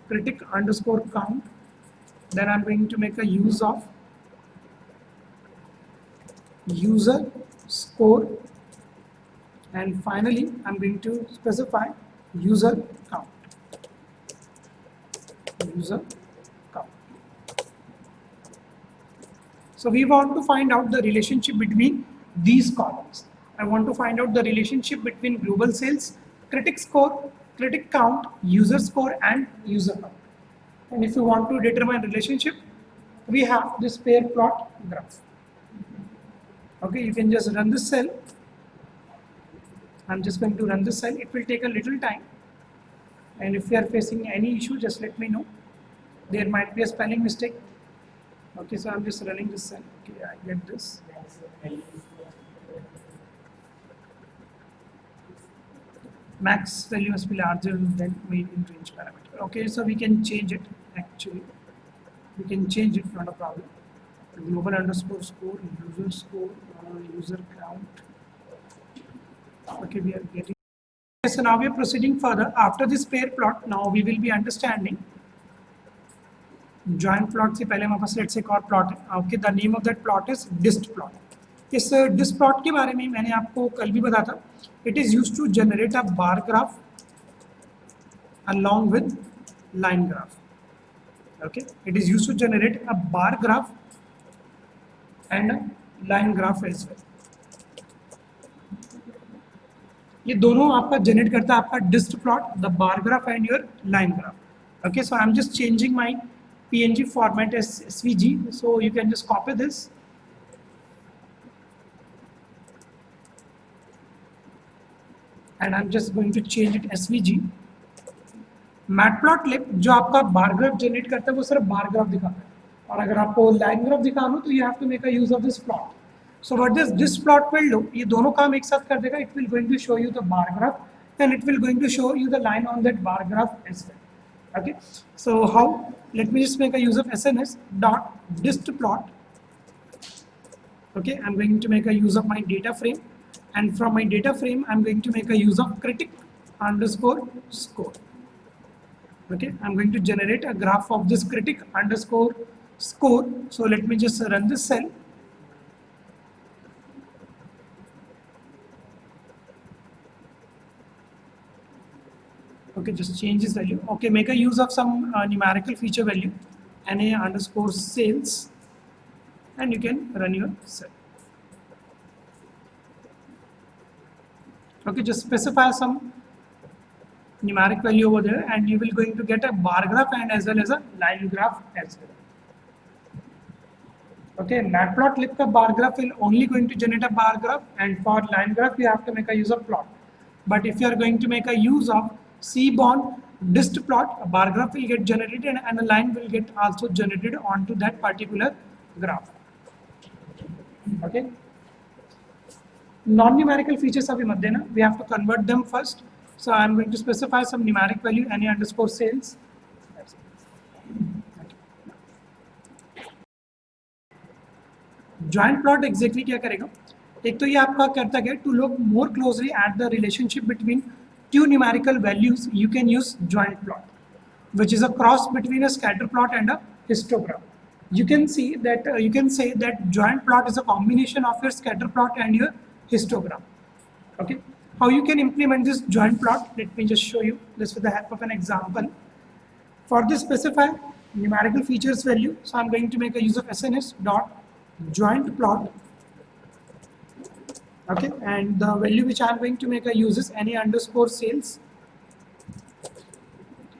Critic underscore count. Then I'm going to make a use of user score. And finally, I'm going to specify user count. User count. So we want to find out the relationship between these columns. I want to find out the relationship between global sales, critic score, critic count, user score, and user count. And if you want to determine relationship, we have this pair plot graph. Okay, you can just run this cell. I'm just going to run this cell. It will take a little time, and if you are facing any issue, just let me know. There might be a spelling mistake. Okay, so I'm just running this cell. Okay, I get this. Max value must be larger than main in range parameter. Okay, so we can change it. Actually, we can change it, not a problem. Global underscore score, user score, user count. Okay, we are getting. So now we are proceeding further. After this pair plot, now we will be understanding joint plot से पहले हमारे पास let's say एक और plot है. Okay, the name of that plot is dist plot. इस dist plot के बारे में मैंने आपको कल भी बताया था. It is used to generate a bar graph along with line graph. Okay, it is used to generate a bar graph and a line graph as well. ये दोनों आपका जनरेट करता है आपका dist plot, the bar graph and your line graph. Okay, so I am just changing my PNG format as SVG, so you can just copy this and I'm just going to change it SVG. Matplotlib जो आपका bar graph generate करता है वो सिर्फ bar graph दिखाता है, और अगर आपको लाइन ग्राफ दिखाना हो तो you have to make a use of this plot. So what this plot will do, ये दोनों काम एक साथ कर देगा. It will going to show you the bar graph and it will going to show you the line on that bar graph as well. Okay, so how? Let me just make a use of SNS dot dist plot. Okay, I'm going to make a use of my data frame, and from my data frame I'm going to make a use of critic underscore score. Okay, I'm going to generate a graph of this critic underscore score. So let me just run this cell. Okay, just change this value. Okay, make a use of some numerical feature value. NA underscore sales, and you can run your cell. Okay, just specify some numeric value over there, and you will going to get a bar graph and as well as a line graph as well. Okay, matplotlib ka bar graph will only going to generate a bar graph, and for line graph you have to make a use of plot. But if you are going to make a use of Seaborn dist plot, a bar graph will get generated and a line will get also generated onto that particular graph. Okay. Non-numerical features अभी मत देना, we have to convert them first. So I am going to specify some numeric value NA underscore sales. Joint plot exactly क्या करेगा? एक तो ये आपका करता है to look more closely at the relationship between two numerical values, you can use joint plot, which is a cross between a scatter plot and a histogram. You can see that you can say that joint plot is a combination of your scatter plot and your histogram. Okay, how you can implement this joint plot? Let me just show you this with the help of an example. For this specify numerical features value, so I'm going to make a use of SNS dot joint plot. Okay, and the value which I'm going to make a use is NA underscore sales.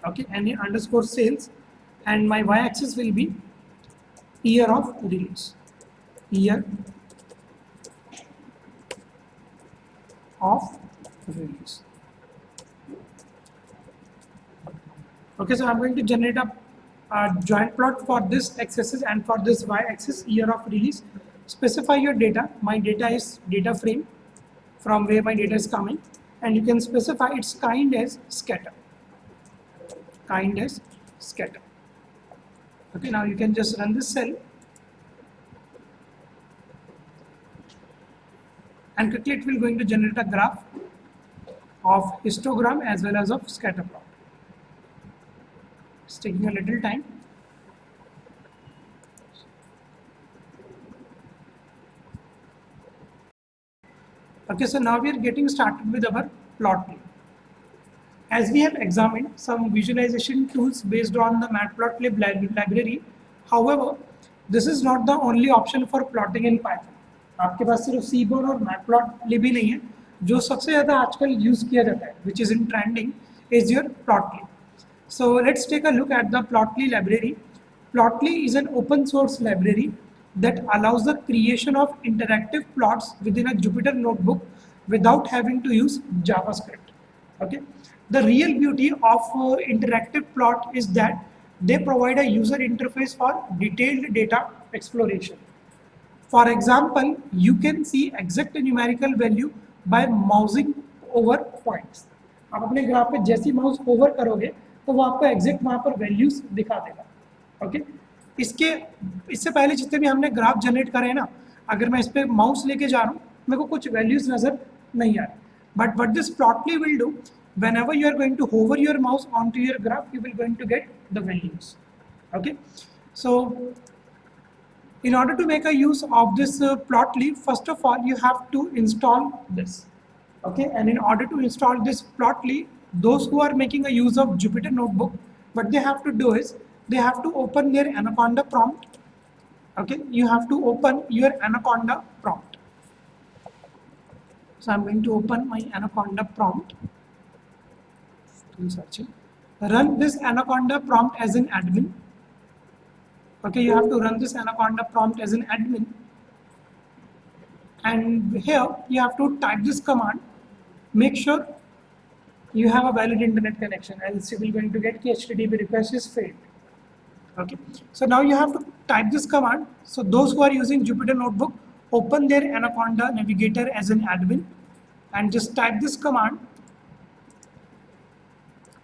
Okay, NA underscore sales, and my y-axis will be year of release. Year of release. Okay, so I'm going to generate a joint plot for this x-axis and for this y-axis, year of release. Specify your data. My data is data frame from where my data is coming, and you can specify its kind as scatter. Kind as scatter. Okay, now you can just run this cell and quickly it will going to generate a graph of histogram as well as of scatter plot. It's taking a little time. Okay, so now we are getting started with our plotly. As we have examined some visualization tools based on the matplotlib library, however, this is not the only option for plotting in Python. आपके पास सिर्फ Seaborn और matplotlib ही नहीं है, जो सबसे ज़्यादा आजकल use किया जाता है, which is in trending, is your plotly. So let's take a look at the plotly library. Plotly is an open source library that allows the creation of interactive plots within a Jupyter notebook without having to use JavaScript. Okay. The real beauty of interactive plot is that they provide a user interface for detailed data exploration. For example, you can see exact numerical value by mousing over points. आप अपने graph पे जैसी mouse over करोगे तो वो आपको exact वहाँ पर वैल्यूज दिखा देगा. ओके, इससे पहले जितने भी हमने ग्राफ जनरेट करे हैं ना, अगर मैं इस पर माउस लेके जा रहा हूँ मेरे को कुछ वैल्यूज नजर नहीं आ रही. But what this Plotly will do, whenever you are going to hover your mouse onto your graph, you will going to get the values. Okay, so in order to make a use of this plotly, first of all you have to install this. Okay, and in order to install this plotly, those who are making a use of Jupyter notebook, what they have to do is they have to open their Anaconda prompt. Okay, you have to open your Anaconda prompt. So I'm going to open my Anaconda prompt. Searching. Run this Anaconda prompt as an admin. Okay, you have to run this Anaconda prompt as an admin, and here you have to type this command. Make sure you have a valid internet connection, else you will going to get HTTP request is failed. Okay, so now you have to type this command. So those who are using Jupyter notebook, open their Anaconda navigator as an admin and just type this command.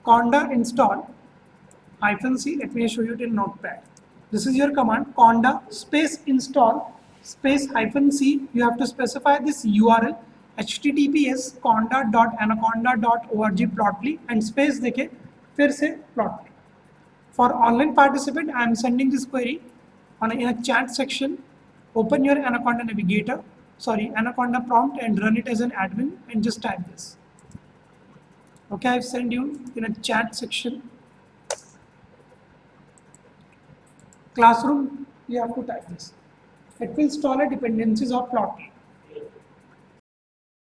Conda install -c. Let me show you it in Notepad. This is your command, conda space install space -c. You have to specify this URL https conda.anaconda.org plotly and space देके फिर से plotly. For online participant, I am sending this query in a chat section. Open your Anaconda navigator, Anaconda prompt and run it as an admin and just type this. Okay, I've sent you in a chat section. classroom, you have to type this. It will install a dependencies of Plotly.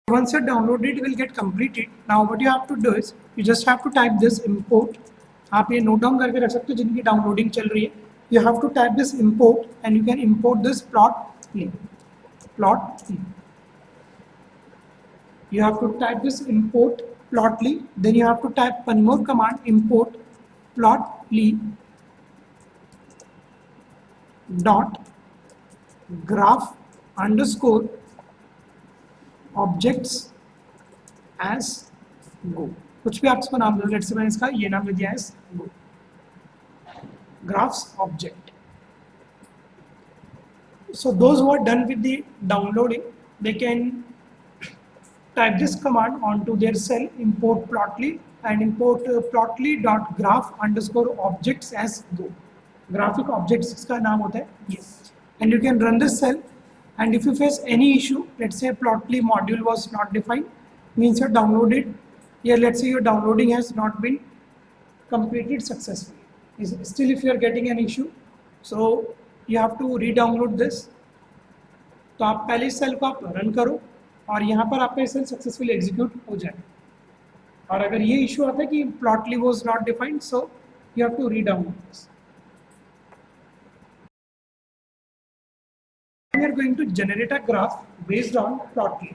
Once you download it, it will get completed. Now what you have to do is you just have to type this import. आप ये note down करके रख सकते हो जिनकी downloading चल रही है. You have to type this import and you can import this Plotly. Plotly. You have to type this import Plotly. Then you have to type one more command, import Plotly dot graph underscore objects as go. कुछ भी आप इसको नाम दो. Let's से मैंने इसका ये नाम दे दिया as go. Graphs object. So those who are done with the downloading, they can type this command onto their cell, import Plotly and import Plotly dot graph underscore objects as go. Graphic objects इसका नाम होता है ये. And you can run this cell. And if you face any issue, let's say Plotly module was not defined, means you're downloaded. Here, let's say your downloading has not been completed successfully. Still, if you are getting an issue, so you have to re-download this. तो आप पहले इस cell को आप run करो और यहाँ पर आपका सेल सक्सेसफुली एग्जीक्यूट हो जाए. और अगर ये इशू आता है कि Plotly was not defined, so you have to re-download this. We are going to generate a graph based on Plotly.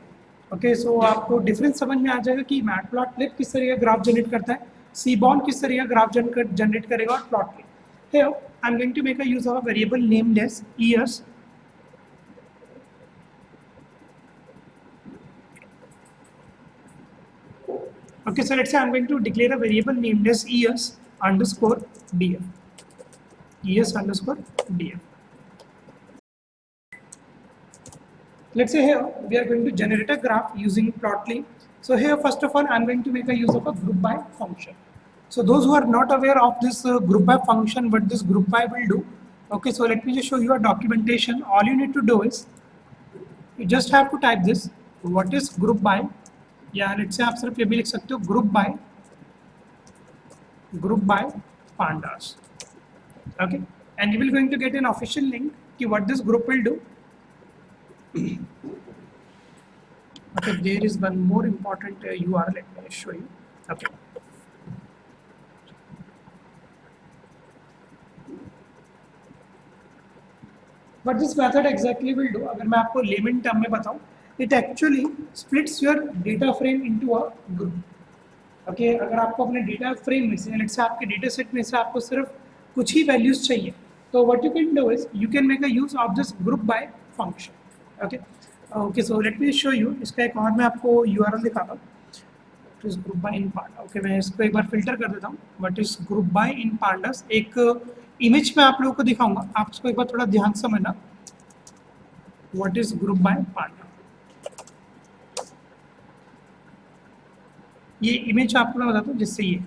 Okay, so आपको डिफरेंस समझ में आ जाएगा कि मैटप्लॉटलिब किस तरह का ग्राफ जनरेट करता है, सीबॉर्न किस तरह का ग्राफ जनरेट करेगा और Plotly. Here I am going to make a use of a variable named as years. Okay, so let's say I am going to declare a variable named as years underscore df. Years underscore df. Let's say here we are going to generate a graph using Plotly. So here first of all I am going to make a use of a group by function. So those who are not aware of this group by function, what this group by will do. Okay, so let me just show you a documentation. All you need to do is you just have to type this. What is group by? या let's say आप सिर्फ ये भी लिख सकते हो group by pandas. Okay, and you will going to get an official link कि what this group will do. Okay, there is one more important URL. Let me show you. Okay. What this method exactly will do, अगर मैं आपको layman term में बताऊं, it actually splits your data frame into a group. Okay, अगर आपको अपने data frame में से, let's say आपके data set में से आपको सिर्फ कुछ ही values चाहिए, तो what you can do is you can make a use of this group by function. Okay, okay, so let me show you. इसका एक और मैं आपको URL दिखाता हूँ. What is group by in pandas? Okay, मैं इसको एक बार filter कर देता हूँ. What is group by in pandas? एक image में आप लोगों को दिखाऊंगा. आप इसको एक बार थोड़ा ध्यान से समझना. What is group by pandas? ये इमेज आपको मैं बताता हूँ जिससे ये.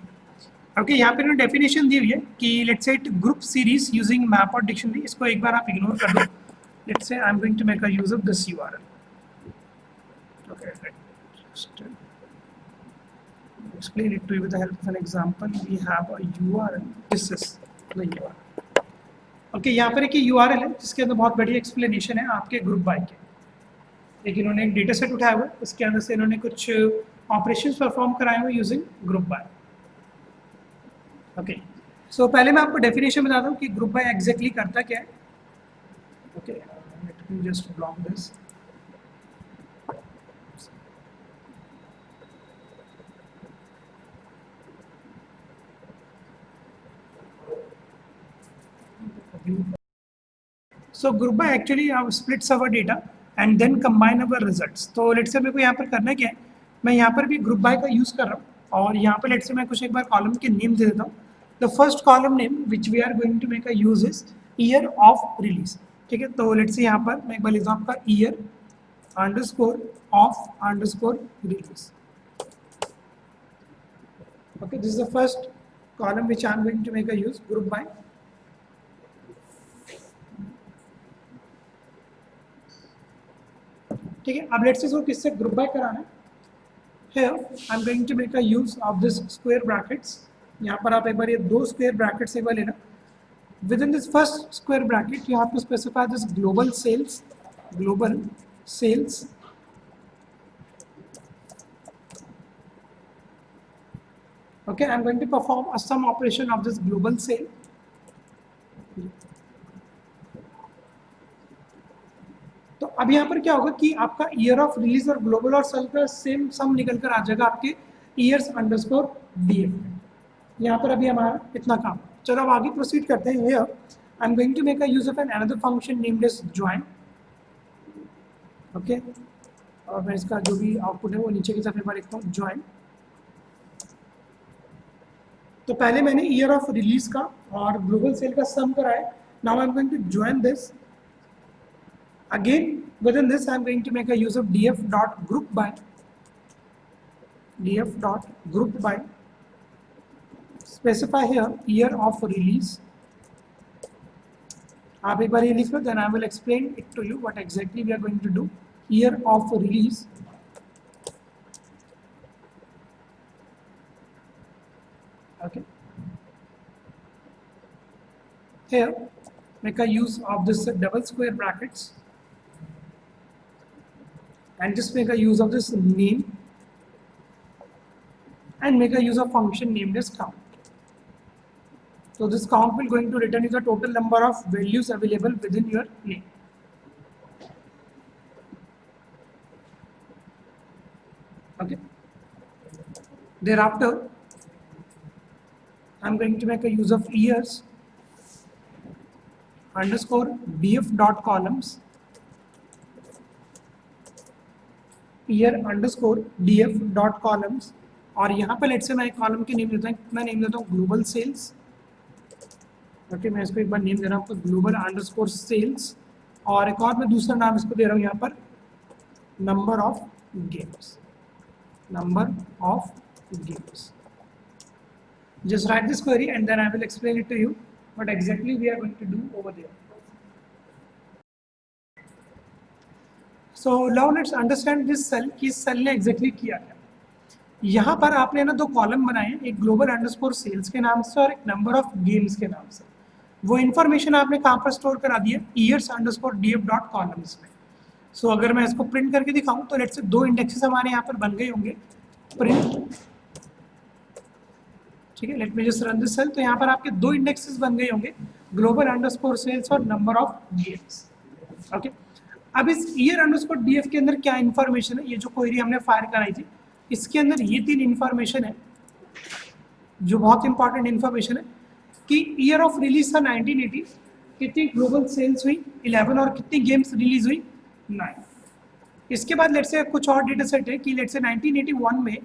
ओके, यहाँ पे इन्होंने डेफिनेशन दी हुई है कि let's say group series using map और डिक्शनरी. इसको एक बार आप इग्नोर कर दो. Let's say I am going to make a use of this URL. Okay, just explain it to you with the help of an example. We have a URL. This is the URL. Okay, यहाँ पर एक URL है जिसके अंदर बहुत बड़ी explanation है आपके ग्रुप बाय के. लेकिन इन्होंने एक डेटा सेट उठाया हुआ है, उसके अंदर से इन्होंने कुछ ऑपरेशंस परफॉर्म कराए हुए यूजिंग ग्रुप बाय. ओके, सो पहले मैं आपको डेफिनेशन बताता हूँ कि ग्रुप बाय एग्जैक्टली करता क्या है. Okay, late me just block this. So group by actually splits our data and then combine our results. तो लेट्स से मेरे को यहाँ पर करना क्या है, मैं यहाँ पर भी ग्रुप बाय का यूज़ कर रहा हूँ और यहाँ पर लेट्स से मैं कुछ एक बार कॉलम के नेम दे देता हूँ. The first column name which we are going to make a use is year of release. ठीक है, तो लेट्स से यहाँ पर मैं एक बार लिखता हूँ आपका year underscore of underscore release. Okay, this is the first column which I am going to make a use group by. ठीक है, अब लेट्स से इसको किससे ग्रुप बाय कराना है. Here I am going to make a use of this square brackets. यहाँ पर आप एक बार ये दो स्क्वायर ब्रैकेट्स एक बार लेना. within this first square bracket, you have to specify this global sales. Okay, I'm going to perform a sum operation of this global sale. तो अब यहाँ पर क्या होगा कि आपका ईयर ऑफ रिलीज और ग्लोबल और सेल का सेम सम निकल कर आ जाएगा आपके ईयर्स अंडरस्कोर डीएफ में। यहाँ पर अभी हमारा इतना काम। चलो अब आगे प्रोसीड करते हैं। Here I am going to make a use of an another function named as join. Okay, और मैं इसका जो भी आउटपुट है वो नीचे की तरफ एक बार लिखता हूँ, ज्वाइन। तो पहले मैंने ईयर ऑफ रिलीज का और ग्लोबल सेल का सम कराया। Now I am going to join this. Again, within this, I am going to make a use of df.group by. Specify here year of release. आप एक बार ये लिख लो, then I will explain it to you what exactly we are going to do. Year of release. Okay. Here, make a use of this double square brackets. And just make a use of this name and make a use of function named as count. So this count will going to return you the total number of values available within your name. Okay. Thereafter, I'm going to make a use of years underscore df dot columns, year underscore df dot columns, और यहाँ पर late से मैं एक column की name देता हूँ, मैं नेम देता हूँ ग्लोबल सेल्स। ओके, मैं इसको एक बार नेम दे रहा हूँ ग्लोबल अंडरस्कोर सेल्स, और एक और मैं दूसरा नाम इसको दे रहा हूँ यहाँ पर number of games. Just write this query and then I will explain it to you what exactly we are going to do over there. So now let's understand this cell कि इस सेल ने exactly किया क्या। यहाँ पर आपने ना दो कॉलम बनाए, एक ग्लोबल अंडरस्कोर सेल्स के नाम से और एक नंबर ऑफ गेम्स के नाम से। वो इन्फॉर्मेशन आपने कहाँ पर स्टोर करा दी है, years underscore DF dot columns में। सो अगर मैं इसको प्रिंट करके दिखाऊँ तो लेट्स से दो इंडेक्सेस हमारे यहाँ पर बन गए होंगे, प्रिंट। ठीक है, let me just run this cell. तो यहाँ पर आपके दो इंडेक्सेस बन गए होंगे, ग्लोबल अंडरस्कोर सेल्स और नंबर ऑफ गेम्स। ओके, अब इस ईयर अंडरस्कोर डीएफ के अंदर क्या इन्फॉर्मेशन है, ये जो क्वेरी हमने फायर कराई थी इसके अंदर ये तीन इन्फॉर्मेशन है जो बहुत इंपॉर्टेंट इन्फॉर्मेशन है कि ईयर ऑफ रिलीज था 1980, कितनी ग्लोबल सेल्स हुई 11 और कितनी गेम्स रिलीज हुई 9। इसके बाद लेट से कुछ और डेटा सेट है कि लेट से 1981 में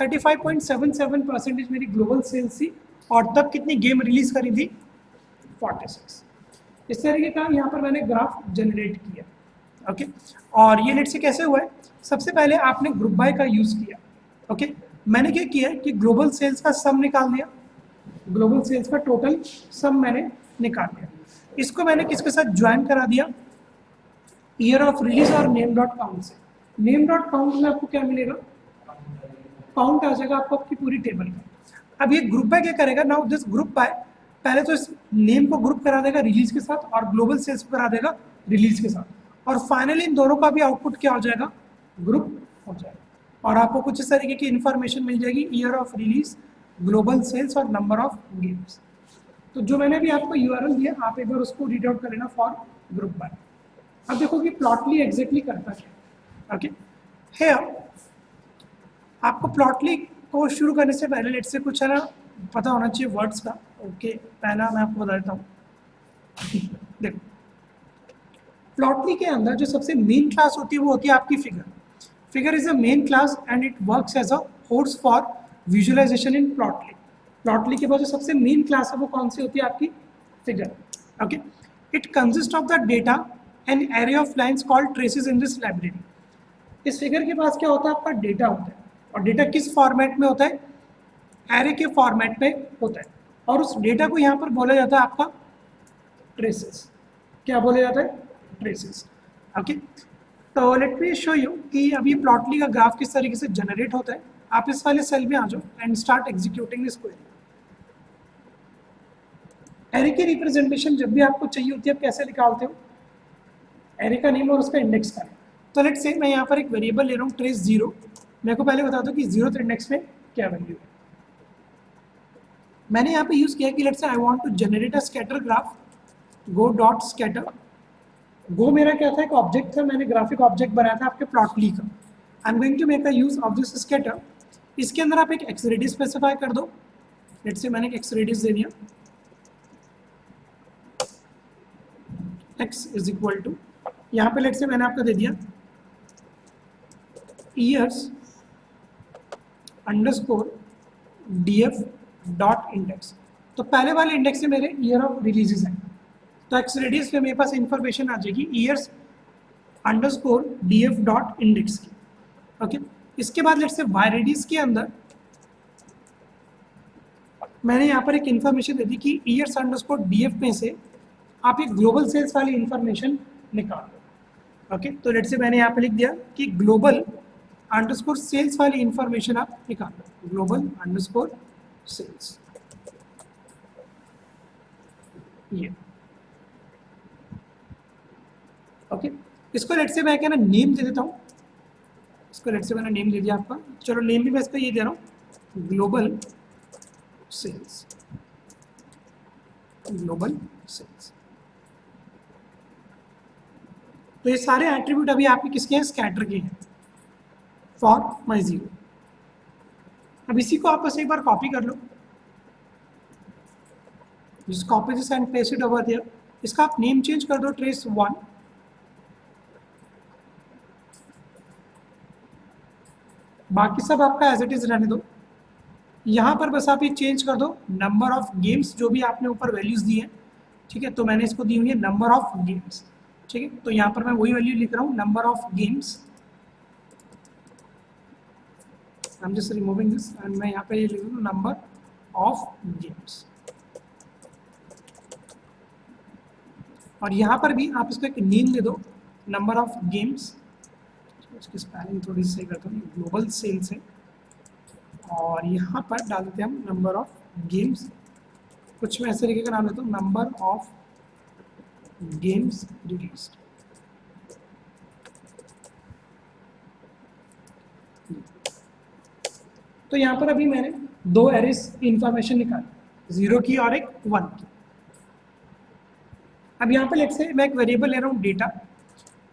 35.77% मेरी ग्लोबल सेल्स थी और तब कितनी गेम रिलीज करी थी 46। इस तरीके का यहाँ पर मैंने ग्राफ जनरेट किया। ओके, और ये लेट से कैसे हुआ है, सबसे पहले आपने ग्रुप बाय का यूज़ किया। ओके, मैंने क्या किया कि ग्लोबल सेल्स का सम निकाल दिया, ग्लोबल सेल्स का टोटल सम मैंने निकाल दिया। इसको मैंने किसके साथ ज्वाइन करा दिया, ईयर ऑफ रिलीज और नेम डॉट काउंट से। नेम डॉट काउंट में आपको क्या मिलेगा, काउंट आ जाएगा आपको आपकी पूरी टेबल का। अब ये ग्रुप बाय क्या करेगा, नाउ दिस ग्रुप बाय पहले तो इस नेम को ग्रुप करा देगा रिलीज के साथ और ग्लोबल सेल्स को करा देगा रिलीज के साथ, और फाइनली इन दोनों का भी आउटपुट क्या हो जाएगा, ग्रुप हो जाएगा। और आपको कुछ इस तरीके की इन्फॉर्मेशन मिल जाएगी, year of release, global sales और नंबर ऑफ गेम्स। तो जो मैंने भी आपको यूआरएल दिया आप एक बार उसको रीड आउट कर लेना फॉर ग्रुप बाय। अब देखो कि प्लॉटली एग्जैक्टली करता क्या। ओके, हियर आपको प्लॉटली को शुरू करने से पहले लेट से कुछ है ना पता होना चाहिए वर्ड्स का। ओके, पहला मैं आपको बता देता हूँ। देखो, प्लॉटली के अंदर जो सबसे मेन क्लास होती है वो होती है आपकी figure. Figure is a main class and it works as a horse for visualization in Plotly. Plotly के बाद जो सबसे मेन क्लास है वो कौन सी होती है, आपकी figure. Okay, it consist of the data and array of lines called traces in this library. इस फिगर के पास क्या होता है, आपका डेटा होता है, और डेटा किस फॉर्मेट में होता है, एरे के फॉर्मेट में होता है, और उस डेटा को यहाँ पर बोला जाता है आपका ट्रेसेस। क्या बोला जाता है, ट्रेसेस। ओके, तो लेट मी शो यू कि अभी प्लॉटली का ग्राफ किस तरीके से जनरेट होता है। आप इस वाले सेल में आ जाओ and start executing this query. Array की रिप्रेजेंटेशन जब भी आपको चाहिए होती है आप कैसे निकालते हो, एरे का नेम और उसका इंडेक्स का नेम। तो लेट्स से मैं यहाँ पर एक वेरिएबल ले रहा हूँ ट्रेस 0। मेरे को पहले बता दो कि 0th इंडेक्स में क्या वैल्यू है। मैंने यहाँ पे यूज किया कि let's say I want to generate a scatter graph, go dot scatter. Go मेरा क्या था, एक ऑब्जेक्ट था, मैंने ग्राफिक ऑब्जेक्ट बनाया था आपके प्लॉटली का। I am going to make a use of this scatter. इसके अंदर आप एक एक्स रेडियस स्पेसिफाई कर दो। लेट्स से मैंने एक एक्स रेडियस दे दिया, x इज इक्वल टू, यहाँ पे लेट्स से मैंने आपको दे दिया years underscore df dot index. तो पहले वाले इंडेक्स से मेरे ईयर ऑफ रिलीजेस हैं, तो एक्स रेडियस पे मेरे पास इंफॉर्मेशन आ जाएगी years underscore df dot index की। ओके, इसके बाद लेट्स से वाई रेडियस के अंदर मैंने यहाँ पर एक इंफॉर्मेशन दे दी कि ईयर्स अंडरस्कोर df में से आप एक ग्लोबल सेल्स वाली इंफॉर्मेशन निकाल दो। ओके, तो लेट्स से मैंने यहाँ पे लिख दिया कि ग्लोबल अंडरस्कोर सेल्स वाली इंफॉर्मेशन आप निकाल दो, ग्लोबल अंडरस्कोर सेल्स, ये। ओके, इसको लेट्स से मैं क्या ना नेम दे देता हूँ। इसको लेट्स से मैंने नेम दे दिया आपका, चलो नेम भी मैं इसका ये दे रहा हूँ, ग्लोबल सेल्स, ग्लोबल सेल्स। तो ये सारे एट्रीब्यूट अभी आपके किसके हैं, स्कैटर के हैं, फॉर माई 0। अब इसी को आप बस एक बार कॉपी कर लो, जिस copy this and paste it over there. इसका आप नेम चेंज कर दो ट्रेस 1, बाकी सब आपका एज इट इज रहने दो। यहाँ पर बस आप ये चेंज कर दो नंबर ऑफ गेम्स, जो भी आपने ऊपर वैल्यूज दी है, ठीक है। तो मैंने इसको दी हुई है नंबर ऑफ गेम्स, ठीक है। तो यहाँ पर मैं वही वैल्यू लिख रहा हूँ, number of games. I am just removing this and मैं यहाँ पे ये लिख दूँ नंबर ऑफ गेम्स। और यहाँ पर भी आप इसको एक नेम दे दो, नंबर ऑफ गेम्स। इसकी स्पेलिंग थोड़ी सी सही करता हूँ, ग्लोबल सेल्स है। और यहाँ पर डाल देते हैं हम नंबर ऑफ गेम्स, कुछ मैं ऐसे तरीके का नाम देता हूँ, नंबर ऑफ गेम्स रिलीज्ड। तो यहाँ पर अभी मैंने दो एरेस इंफॉर्मेशन निकाली, 0 की और एक 1 की। अब यहाँ पर लेट्स से मैं एक वेरिएबल ले रहा हूँ डेटा,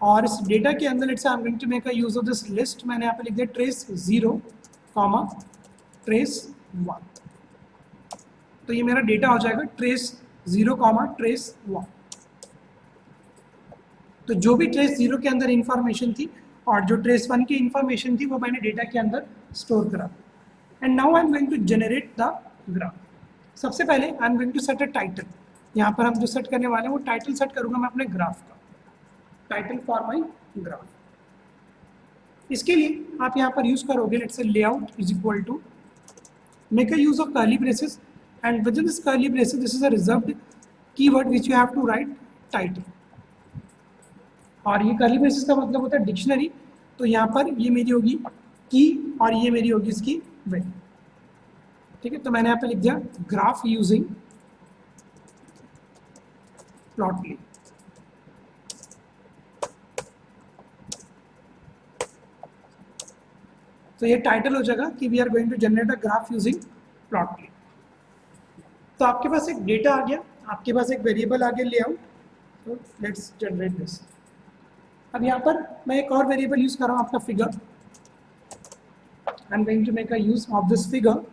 और इस डेटा के अंदर let's say I am going to make a use of this list. मैंने यहाँ पे लिख दिया ट्रेस 0, ट्रेस 1। तो ये मेरा डेटा हो जाएगा ट्रेस 0, ट्रेस 1। तो जो भी ट्रेस 0 के अंदर इंफॉर्मेशन थी और जो ट्रेस 1 की इंफॉर्मेशन थी वो मैंने डेटा के अंदर स्टोर करा। And now I am going to generate the graph. सबसे पहले I am going to set a title. यहाँ पर हम जो सेट करने वाले हैं वो टाइटल सेट करूंगा मैं अपने ग्राफ का, टाइटल फॉर माई ग्राफ। इसके लिए आप यहाँ पर यूज करोगे let's say layout is equal to make a use of curly braces, and within this curly braces this is a reserved keyword which you have to write title. और ये curly braces का मतलब होता है dictionary. तो यहाँ पर ये मेरी होगी की और ये मेरी होगी इसकी वैल्यू, ठीक है। तो मैंने यहाँ पे लिख दिया ग्राफ यूजिंग प्लॉटली। तो ये टाइटल हो जाएगा कि we are going to generate a graph using Plotly. तो आपके पास एक डेटा आ गया, आपके पास एक वेरिएबल आ गया लेआउट। तो लेट्स जनरेट दिस। अब यहाँ पर मैं एक और वेरिएबल यूज कर रहा हूँ आपका figure. I am going to make a use of this figure.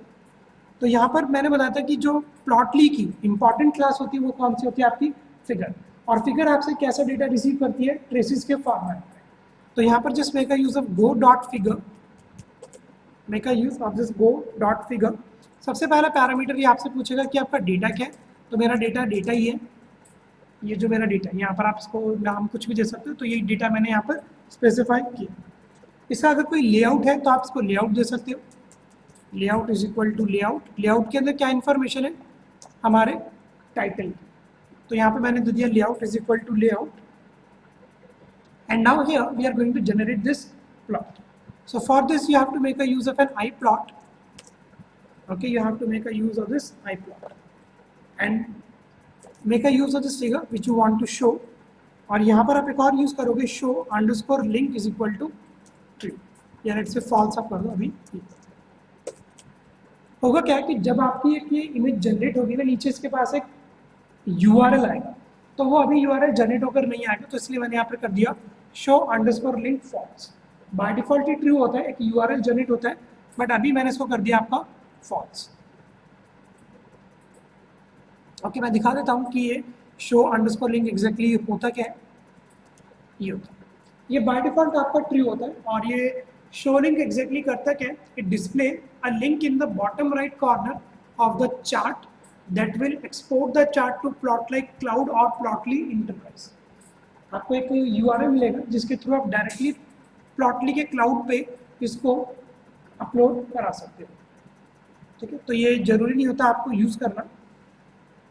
तो यहाँ पर मैंने बताया था कि जो प्लॉटली की इंपॉर्टेंट क्लास होती है वो कौन सी होती है, आपकी फिगर। और फिगर आपसे कैसा डेटा रिसीव करती है, ट्रेसेस के फॉर्मेट में। तो यहाँ पर just make a use of go dot figure, make a use of this go dot figure. सबसे पहला पैरामीटर ये आपसे पूछेगा कि आपका डेटा क्या है। तो मेरा डेटा ही है, ये जो मेरा डेटा है। यहाँ पर आप इसको नाम कुछ भी दे सकते हो। तो ये डेटा मैंने यहाँ पर स्पेसिफाई किया। इसका अगर कोई लेआउट है तो आप इसको लेआउट दे सकते हो, layout is equal to layout. Layout के अंदर क्या इन्फॉर्मेशन है, हमारे टाइटल। तो यहाँ पे मैंने दे दिया layout is equal to layout. And now here we are going to generate this plot. So for this you have to make a use of an iPlot. Okay, you have to make a use of this iPlot. And make a use of this figure which you want to show, और यहाँ पर आप एक और use करोगे show underscore link is equal to true, या let's say false आप कर दो अभी। होगा क्या कि जब आपकी एक ये इमेज जनरेट होगी ना, नीचे इसके पास एक URL आएगा, तो वो अभी URL जनरेट होकर नहीं आएगा, तो इसलिए मैंने यहाँ पर कर दिया show underscore link false. By default ही ट्रू होता है, एक URL जनरेट होता है, बट अभी मैंने इसको कर दिया आपका फॉल्स। ओके, मैं दिखा देता हूँ कि ये शो अंडरस्कोर लिंक एग्जैक्टली होता क्या है। ये होता है, ये बाय डिफॉल्ट आपका ट्रू होता है, और ये शो लिंक एग्जैक्टली करता क्या है, it display a link in the bottom right corner of the chart that will export the chart to Plotly cloud और प्लॉटली इंटरप्राइज। आपको एक URL मिलेगा जिसके थ्रू आप डायरेक्टली प्लॉटली के क्लाउड पे इसको अपलोड करा सकते हो। ठीक है, तो ये जरूरी नहीं होता आपको यूज़ करना,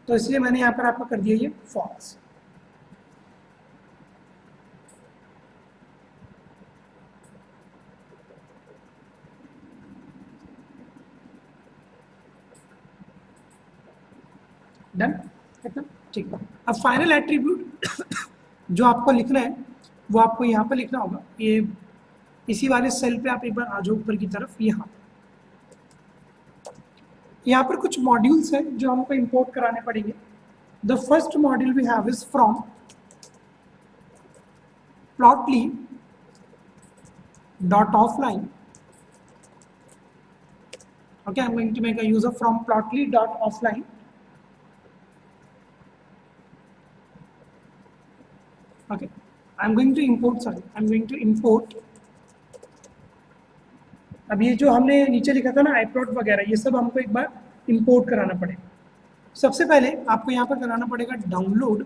तो इसलिए मैंने यहाँ पर आपको कर दिया ये फॉल्स। डन, एकदम ठीक है। अब फाइनल एट्रीब्यूट जो आपको लिखना है वो आपको यहाँ पर लिखना होगा, ये इसी वाले सेल पे आप एक बार आ जाओ ऊपर की तरफ। यहाँ पर कुछ मॉड्यूल्स हैं जो हमको इंपोर्ट कराने पड़ेंगे। The first module we have is from Plotly dot offline. Okay, I'm going to make a user from plotly.offline. Okay, I'm going to import. अब ये जो हमने नीचे लिखा था ना iplot वगैरह, ये सब हमको एक बार इंपोर्ट कराना पड़ेगा। सबसे पहले आपको यहाँ पर कराना पड़ेगा डाउनलोड,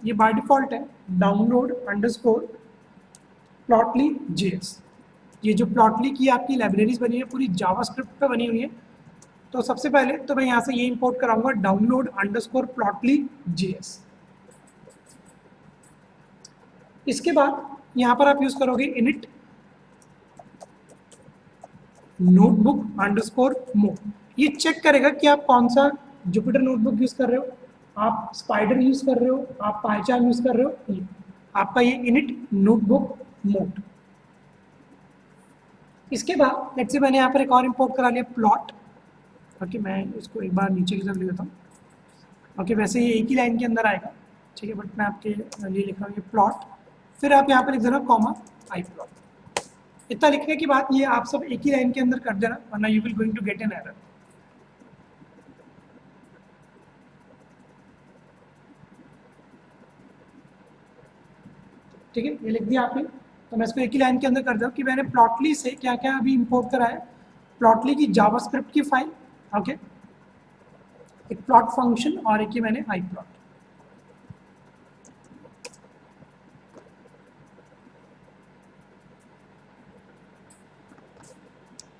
ये बाय डिफॉल्ट है डाउनलोड अंडरस्कोर plotly.js। ये जो प्लॉटली की आपकी लाइब्रेरीज बनी है पूरी जावास्क्रिप्ट पे बनी हुई है, तो सबसे पहले तो मैं यहाँ से ये इंपोर्ट कराऊंगा डाउनलोड अंडरस्कोर plotly.js। इसके बाद यहाँ पर आप यूज करोगे init नोटबुक अंडरस्कोर मोड। ये चेक करेगा कि आप कौन सा जुपिटर नोटबुक यूज कर रहे हो, आप स्पाइडर यूज कर रहे हो, आप पाइचार्म यूज कर रहे हो। ये आपका ये init नोटबुक मोड। इसके बाद लेट्स से मैंने यहाँ पर एक और इंपोर्ट करा लिया प्लॉट। ओके, मैं इसको एक बार नीचे की तरफ लिख देता हूँ। ओके, वैसे ये एक ही लाइन के अंदर आएगा, ठीक है, बट मैं आपके लिए लिख रहा हूँ ये प्लॉट, फिर आप यहाँ पर लिख देना कॉमा आई प्लॉट। इतना लिखने के बाद ये आप सब एक ही लाइन के अंदर कर देना, वरना you will going to get an error. ठीक है, ये लिख दिया आपने, तो मैं इसको एक ही लाइन के अंदर कर दूँ कि मैंने प्लॉटली से क्या क्या अभी इंपोर्ट करा है। प्लॉटली की जावास्क्रिप्ट की फाइल, ओके, एक प्लॉट फंक्शन और एक ही मैंने आई प्लॉट।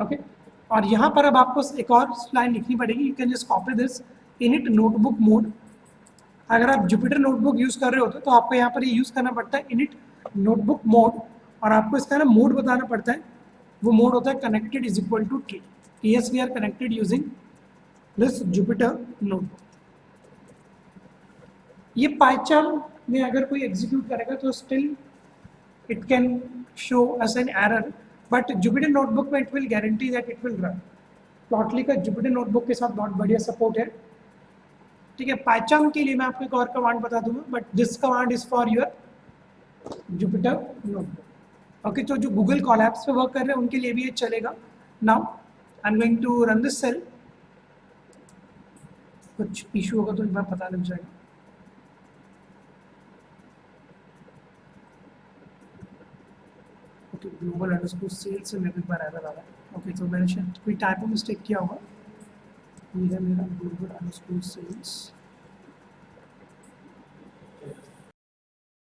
ओके, और यहाँ पर अब आपको एक और लाइन लिखनी पड़ेगी। You can just copy this init notebook mode. अगर आप जुपिटर नोटबुक यूज कर रहे होते तो आपको यहाँ पर ये यूज करना पड़ता है इनिट नोटबुक मोड, और आपको इसका ना मोड बताना पड़ता है। वो मोड होता है connected is equal to true. Yes, we are connected using this Jupyter notebook. ये पाइचार्म में अगर कोई एग्जीक्यूट करेगा तो still it can show as an error, but Jupyter notebook में it will guarantee that it will run. Plotly का Jupyter notebook के साथ बहुत बढ़िया सपोर्ट है। ठीक है, पाइचार्म के लिए मैं आपको एक और कमांड बता दूंगा, but this command is for your Jupyter notebook. Okay, तो जो गूगल कॉलैप्स पे वर्क कर रहे हैं उनके लिए भी ये चलेगा। Now I am going to run this cell. कुछ इशू होगा तो एक बार पता लग जाएगा। ओके, ग्लोबल अंडरस्कोर सेल्स से मेरे को एक बार एरर आ रहा है। ओके, तो मैंने शायद कोई टाइपो मिस्टेक किया होगा। ये है मेरा ग्लोबल अंडरस्कोर सेल्स।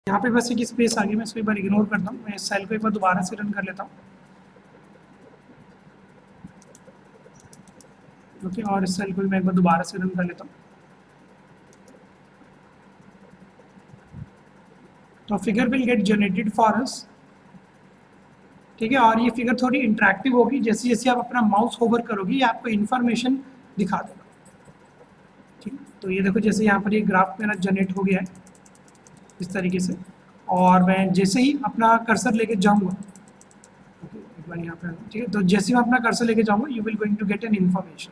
यहाँ पे बस एक स्पेस आ गई, मैं इसको एक बार इग्नोर करता हूँ। मैं इस सेल को एक बार दोबारा से रन कर लेता हूँ। ओके, और इस सेल को मैं एक बार दोबारा से रन कर लेता हूँ। तो figure will get generated for us. ठीक है, और ये फिगर थोड़ी इंटरेक्टिव होगी। जैसे जैसे आप अपना माउस होवर करोगे ये आपको इन्फॉर्मेशन दिखा देगा। ठीक है, तो ये देखो जैसे यहाँ पर ये ग्राफ मेरा जनरेट हो गया है इस तरीके से, और मैं जैसे ही अपना कर्सर लेके जाऊँगा, एक बार यहाँ पे, ठीक है, तो जैसे ही मैं अपना कर्सर लेके जाऊँगा you will going to get an information.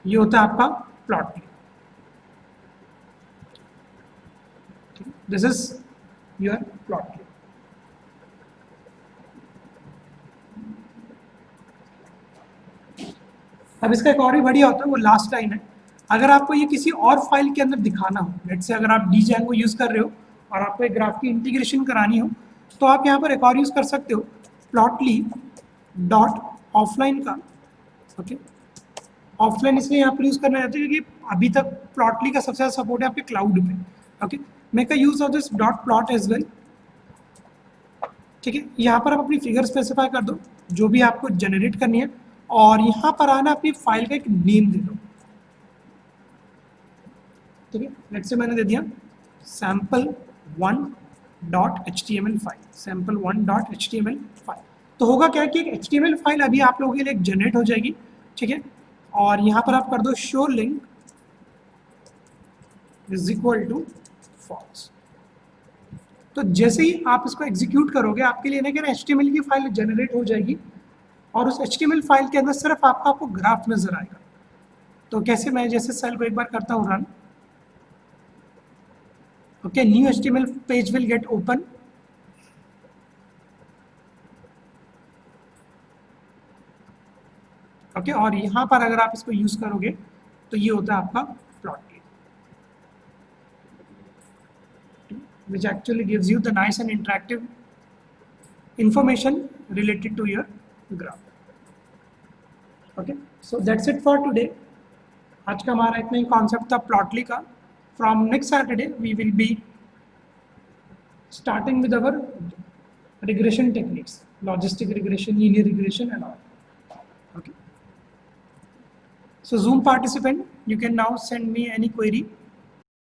ये होता है आपका Plotly. This is your Plotly. अब इसका एक और भी बढ़िया होता है, वो लास्ट लाइन है। अगर आपको ये किसी और फाइल के अंदर दिखाना हो, लेट्स से अगर आप डीजैंगो यूज़ कर रहे हो और आपको एक ग्राफ की इंटीग्रेशन करानी हो, तो आप यहाँ पर एक और यूज़ कर सकते हो, प्लॉटली डॉट ऑफलाइन का। ओके, ऑफलाइन इसलिए यहाँ पर यूज़ करना चाहते हैं क्योंकि अभी तक प्लॉटली का सबसे ज़्यादा सपोर्ट है आपके क्लाउड पे। Okay, make a use of this dot plot as well. ठीक है, यहाँ पर आप अपनी फिगर स्पेसिफाई कर दो जो भी आपको जनरेट करनी है, और यहाँ पर आना अपनी फाइल का एक नेम दे दो। ठीक है, लेट्स से मैंने दे दिया sample1.html फाइल, sample1.html फाइल। तो होगा क्या कि एक HTML फाइल अभी आप लोगों के लिए जनरेट हो जाएगी। ठीक है, और यहाँ पर आप कर दो show link is equal to false. तो जैसे ही आप इसको एग्जीक्यूट करोगे आपके लिए ना क्या HTML की फाइल जनरेट हो जाएगी, और उस HTML फाइल के अंदर सिर्फ आपको ग्राफ नजर आएगा। तो कैसे, मैं जैसे सेल को एक बार करता हूँ run, okay, new HTML page will get open. Okay, और यहाँ पर अगर आप इसको यूज करोगे तो ये होता है आपका Plotly, which actually gives you the nice and interactive information related to your graph. Okay, so that's it for today. आज का हमारा इतना ही कॉन्सेप्ट था प्लॉटली का। From next Saturday we will be starting with our regression techniques, logistic regression, linear regression and all. Okay, so Zoom participant, you can now send me any query